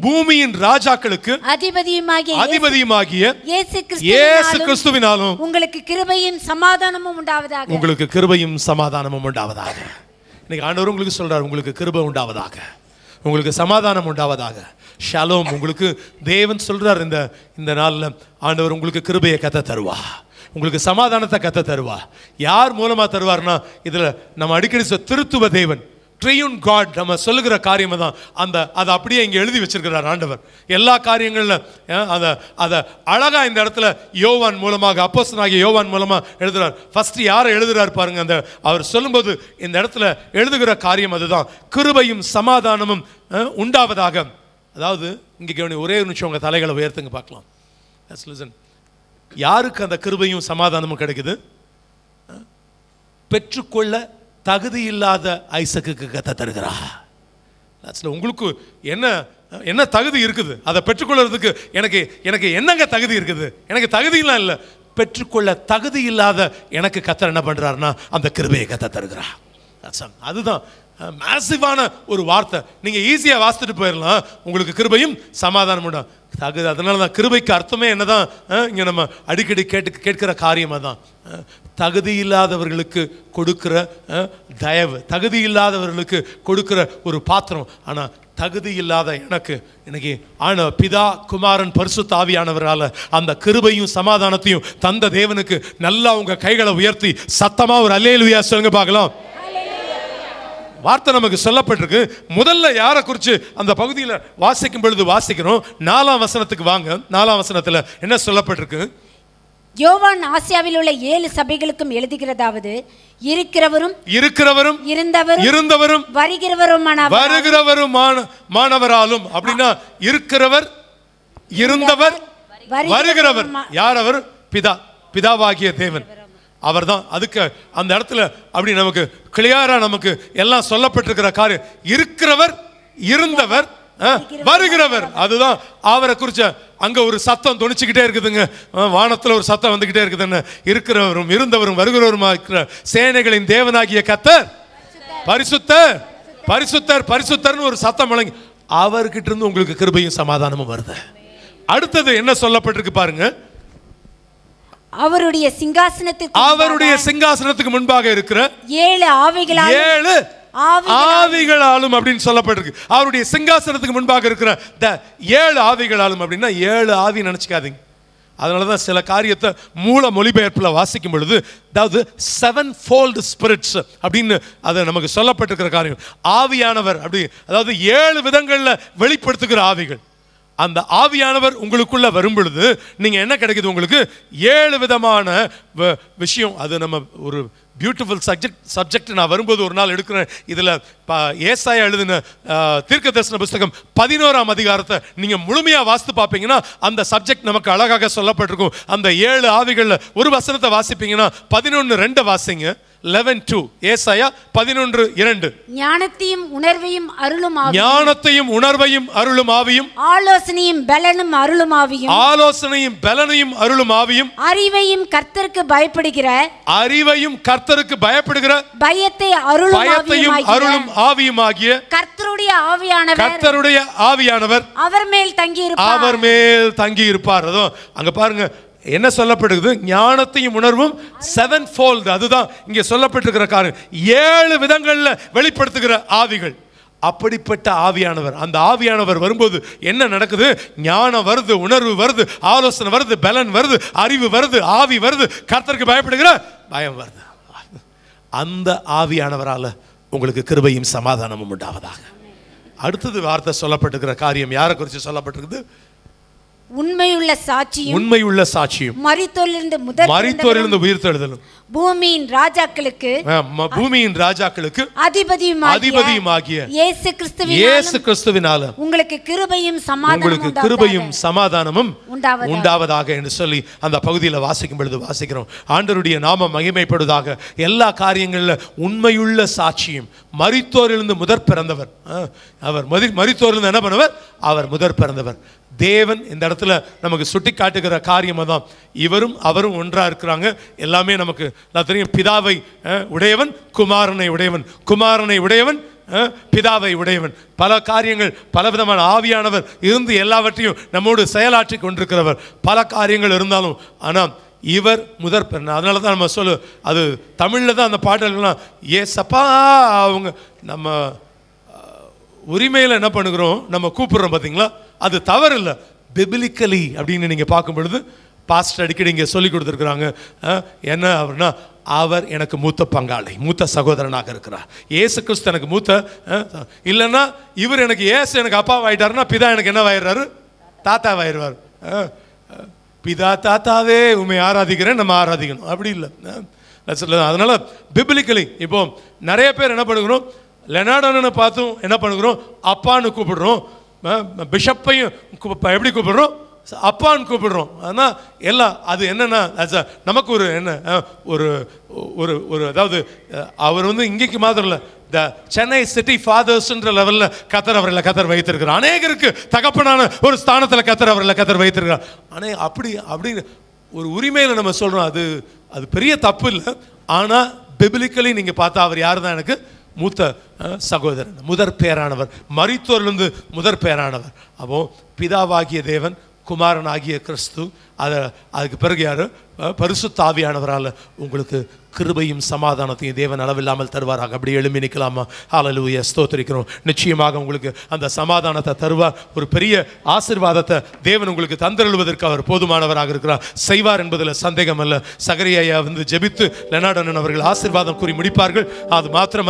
பூமியின் ராஜாக்களுக்கு அதிபதியுமாகிய இயேசு கிறிஸ்துவினாலும் உங்களுக்கு கிருபையும் சமாதானமும் உண்டாவதாக. இன்னைக்கு ஆண்டவர் உங்களுக்கு சொல்றார், உங்களுக்கு கிருபை உண்டாவதாக, உங்களுக்கு சமாதானம் உண்டாவதாக. ஷாலோம். உங்களுக்கு தேவன் சொல்றார், இந்த நாள்ல ஆண்டவர் உங்களுக்கு கிருபையை கத்த தருவா, உங்களுக்கு சமாதானத்தை கத்த தருவா. யார் மூலமா தருவார்னா, இதுல நம்ம அடிக்கடி திருத்துவ தேவன், ட்ரையூன் காட் நம்ம சொல்லுகிற காரியம் தான். அதை அப்படியே இங்கே எழுதி வச்சிருக்கிறார் ஆண்டவர். எல்லா காரியங்கள்ல அதை அழகா இந்த இடத்துல யோவான் மூலமாக, அப்போஸ்தலனாகிய யோவான் மூலமா எழுதுறார். ஃபர்ஸ்ட் யாரை எழுதுறார் பாருங்க. அவர் சொல்லும்போது இந்த இடத்துல எழுதுகிற காரியம் அதுதான், கிருபையும் சமாதானமும் உண்டாவதாக. அதாவது இங்கே ஒரே நிமிஷம் உங்க தலைகளை உயர்த்துங்க பார்க்கலாம். யாருக்கு அந்த கிருபையும் சமாதானமும் கிடைக்குது? பெற்றுக்கொள்ள தகுதி இல்லாத ஐசக்குக்கு கத்த தருகிறா. உங்களுக்கு என்ன தகுதி இருக்குது? அதை பெற்றுக்கொள்றதுக்கு எனக்கு என்னங்க தகுதி இருக்குது? எனக்கு தகுதியெல்லாம் இல்லை. பெற்றுக்கொள்ள தகுதி இல்லாத எனக்கு கத்தர் என்ன பண்றாருன்னா, அந்த கிருபையை கத்த தருகிறா. அதுதான் மேசிவான ஒரு வார்த்தை. நீங்க ஈஸியா வாசித்துட்டு போயிடலாம், உங்களுக்கு கிருபையும் சமாதானம் உண்டா தகுதி. அதனால தான் கிருபைக்கு அர்த்தமே என்னதான் இங்க நம்ம அடிக்கடி கேட்கிற காரியம் அதான். தகுதி இல்லாதவர்களுக்கு கொடுக்கிற தயவு, தகுதி இல்லாதவர்களுக்கு கொடுக்கிற ஒரு பாத்திரம். ஆனா தகுதி இல்லாத எனக்கு இன்னைக்கு பிதா குமாரன் பரிசுத்த ஆவியானவரால அந்த கிருபையும் சமாதானத்தையும் தந்த தேவனுக்கு நல்லா உங்க கைகளை உயர்த்தி சத்தமா ஒரு அல்லேலூயா சொல்லுங்க பார்க்கலாம். வார்த்தை நமக்கு சொல்லப்பட்டிருக்கு. முதல்ல யாரை குறித்து அந்த பகுதியில் வாசிக்கும் பொழுது வாசிக்கிறோம். 4ஆம் வசனத்துக்கு வாங்க. 4ஆம் வசனத்தில் என்ன சொல்லப்பட்டிருக்கு? யோவான் ஆசியாவில் உள்ள 7 சபைகளுக்கும் எழுதுகிறதாவது, இருக்கிறவரும் இருந்தவரும் வருகிறவருமானவராலும். அப்படின்னா இருக்கிறவர், இருந்தவர், வருகிறவர். யார் அவர்? பிதாவாகிய தேவன். அவர் தான். அதுக்கு அந்த இடத்துல அப்படி நமக்கு கிளியரா நமக்கு எல்லாம் சொல்லப்பட்டிருக்கிற காரியம். இருக்கிறவர், இருந்தவர், வருகிறவர். அதுதான் அவரை குறிச்ச அங்க ஒரு சத்தம் துணிச்சுக்கிட்டே இருக்குதுங்க. வானத்துல ஒரு சத்தம் வந்துகிட்டே இருக்குதுன்னு, இருக்கிறவரும் இருந்தவரும் வருகிறவருமா இருக்கிற சேனைகளின் தேவனாகிய கர்த்தர் பரிசுத்தர் பரிசுத்தர் பரிசுத்தர்னு ஒரு சத்தம் முழங்கி அவர்கிட்ட இருந்து உங்களுக்கு கிருபையும் சமாதானமும் வருது. அடுத்தது என்ன சொல்லப்பட்டிருக்கு பாருங்க. அவருடைய சிங்காசனத்துக்கு முன்பாக இருக்கிற 7 ஆவிகளாலும் அப்படின்னு சொல்லப்பட்டிருக்கு. அவருடைய சிங்காசனத்துக்கு முன்பாக இருக்கிற 7 ஆவிகளாலும் அப்படின்னா 7 ஆவி நினைச்சுக்காதீங்க. அதனாலதான் சில காரியத்தை மூல மொழிபெயர்ப்புல வாசிக்கும் பொழுது, அதாவது 7-fold spirits அப்படின்னு அது நமக்கு சொல்லப்பட்டிருக்கிற காரியம். ஆவியானவர் அப்படி, அதாவது 7 விதங்கள்ல வெளிப்படுத்துகிற ஆவிகள். அந்த ஆவியானவர் உங்களுக்குள்ள வரும் பொழுது நீங்க என்ன கிடைக்குது? உங்களுக்கு 7 விதமான விஷயம். அது நம்ம ஒரு பியூட்டிஃபுல் சப்ஜெக்ட் நான் வரும்போது ஒரு நாள் எடுக்கிறேன். இதில் ஏசாயா எழுதின தீர்க்கதரிசன புஸ்தகம் 11ஆம் அதிகாரத்தை நீங்கள் முழுமையாக வாசித்து பார்ப்பீங்கன்னா அந்த சப்ஜெக்ட் நமக்கு அழகாக சொல்லப்பட்டிருக்கும். அந்த 7 ஆவிகளில் ஒரு வசனத்தை வாசிப்பீங்கன்னா 11:2 வாசிங்க. 11:2 ஏசாயா 11:2. ஞானத்தையும் உணர்வையும் அருளும் ஆவியும், ஞானத்தையும் உணர்வையும் அருளும் ஆவியும், ஆலோசனையும் பலனும் அருளும் ஆவியும், ஆலோசனையும் பலனையும் அருளும் ஆவியும், அறிவையும் கர்த்தருக்கு பயப்படுகிற, அறிவையும் கர்த்தருக்கு பயப்படுகிற, பயத்தை அருளும் ஆவியும் ஆகிய கர்த்தருடைய ஆவியானவர் அவர் மேல் தங்கி இருப்பார். அதோ அங்க பாருங்க என்ன சொல்லப்படுகிறது? ஞானத்தையும் உணர்வும் 7-fold. அதுதான் இங்கே சொல்லப்பட்டிருக்கிற காரியம். 7 விதங்கள்ல வெளிப்படுத்துகிற ஆவிகள். அப்படிப்பட்ட ஆவியானவர், அந்த ஆவியானவர் வரும்போது என்ன நடக்குது? ஞானம் வருது, உணர்வு வருது, ஆலோசனை வருது, பலன் வருது, அறிவு வருது, ஆவி வருது, கர்த்தருக்கு பயப்படுகிற பயம் வருது. அந்த ஆவியானவரால உங்களுக்கு கிருபையும் சமாதானமும் உண்டாவதாக. அடுத்தது வார்த்தை சொல்லப்பட்டிருக்கிற காரியம் யாரை குறித்து சொல்லப்பட்டிருக்குது? உண்மையுள்ள சாட்சியும் மரித்தோரிலிருந்து உயிர்த்தெழுதலும் பூமியின் ராஜாக்களுக்கு அதிபதியுமாகிய இயேசு கிறிஸ்துவினால உங்களுக்கு கிருபையும் சமாதானமும் உண்டாவதாக என்று சொல்லி அந்த பகுதியில் வாசிக்கும் பொழுது வாசிக்கிறோம். ஆண்டவருடைய நாமம் மகிமைப்படுவதாக. எல்லா காரியங்களில் உண்மையுள்ள சாட்சியும், மரித்தோரிலிருந்து முதற் பிறந்தவர். அவர் மரித்தோரிலிருந்து என்ன பண்ணவர்? அவர் முதற் பிறந்தவர். தேவன் இந்த இடத்துல நமக்கு சுட்டி காட்டுகிற காரியம் தான். இவரும் அவரும் ஒன்றா இருக்கிறாங்க. எல்லாமே நமக்கு தெரியும். பிதாவை உடையவன் குமாரனை உடையவன், குமாரனை உடையவன் பிதாவை உடையவன். பல காரியங்கள், பலவிதமான ஆவியானவர் இருந்து எல்லாவற்றையும் நம்மோடு செயலாற்றி கொண்டிருக்கிறவர். பல காரியங்கள் இருந்தாலும் ஆனால் இவர் முதற் பிறந்த. அதனால தான் நம்ம சொல்லு, அது தமிழில் தான் அந்த பாடல்கள்லாம் ஏசப்பா அவங்க நம்ம உரிமையில் என்ன பண்ணுகிறோம், நம்ம கூப்பிடுறோம் பார்த்தீங்களா? அது தவறு இல்லை. பிபிலிக்கலி அப்படின்னு நீங்கள் பார்க்கும் பொழுது பாஸ்டர் அடிக்கடி இங்கே சொல்லி கொடுத்துருக்குறாங்க. என்ன அவர்னா, அவர் எனக்கு மூத்த பங்காளி, மூத்த சகோதரனாக இருக்கிறார். ஏசு கிறிஸ்து எனக்கு மூத்த, இல்லைன்னா இவர் எனக்கு எனக்கு அப்பாவாயிட்டாருன்னா பிதா எனக்கு என்னவாயிடுறாரு? தாத்தாவாயிடுவார். பிதா தாத்தாவே உண்மை ஆராதிக்கிறேன், நம்ம ஆராதிக்கணும், அப்படி இல்லை. அதனால பிபிலிக்கலி இப்போ நிறைய பேர் என்ன பண்ணுகிறோம், லெனார்டனை பார்த்தும் என்ன பண்ணுகிறோம், அப்பான்னு கூப்பிடுறோம். பிஷப்பையும் எப்படி கூப்பிடுறோம்? அப்பான்னு கூப்பிடுறோம். ஆனால் எல்லாம் அது என்னன்னா, நமக்கு ஒரு என்ன ஒரு ஒரு ஒரு அதாவது அவர் இங்கேக்கு மாத்திரம் இல்லை, த சென்னை சிட்டி ஃபாதர்ஸ்ன்ற லெவலில் கத்தர் வைத்திருக்கிறார். அநேகருக்கு தகப்பனான ஒரு ஸ்தானத்தில் கத்தர் வைத்திருக்கிறார். ஆனால் அப்படி ஒரு உரிமையில் நம்ம சொல்கிறோம். அது பெரிய தப்பு இல்லை. ஆனால் பிபிலிக்கலி நீங்கள் பார்த்தா அவர் யார் தான்? எனக்கு மூத்த சகோதரன், முதற் பேரானவர், மரித்தோரிலிருந்து முதற் பேரானவர். அப்போ பிதாவாகிய தேவன், குமாரனாகிய கிறிஸ்து, அதுக்கு பிறகு யாரு? பரிசுத்த ஆவியானவரால் உங்களுக்கு கிருபையும் சமாதானத்தையும் தேவன் அளவில்லாமல் தருவாராக. அப்படி எழும்பி நிற்கலாமா? ஹல்லேலூயா, ஸ்தோத்திரிக்கிறோம். நிச்சயமாக உங்களுக்கு அந்த சமாதானத்தை தருவார். ஒரு பெரிய ஆசீர்வாதத்தை தேவன் உங்களுக்கு தந்தருள்வதற்கு அவர் போதுமானவராக இருக்கிறார், செய்வார் என்பதில் சந்தேகம் அல்ல. சகரியா ஜெபித்து லெனார்டன் அவர்கள் ஆசீர்வாதம் கூறி முடிப்பார்கள். அது மாத்திரமல்ல,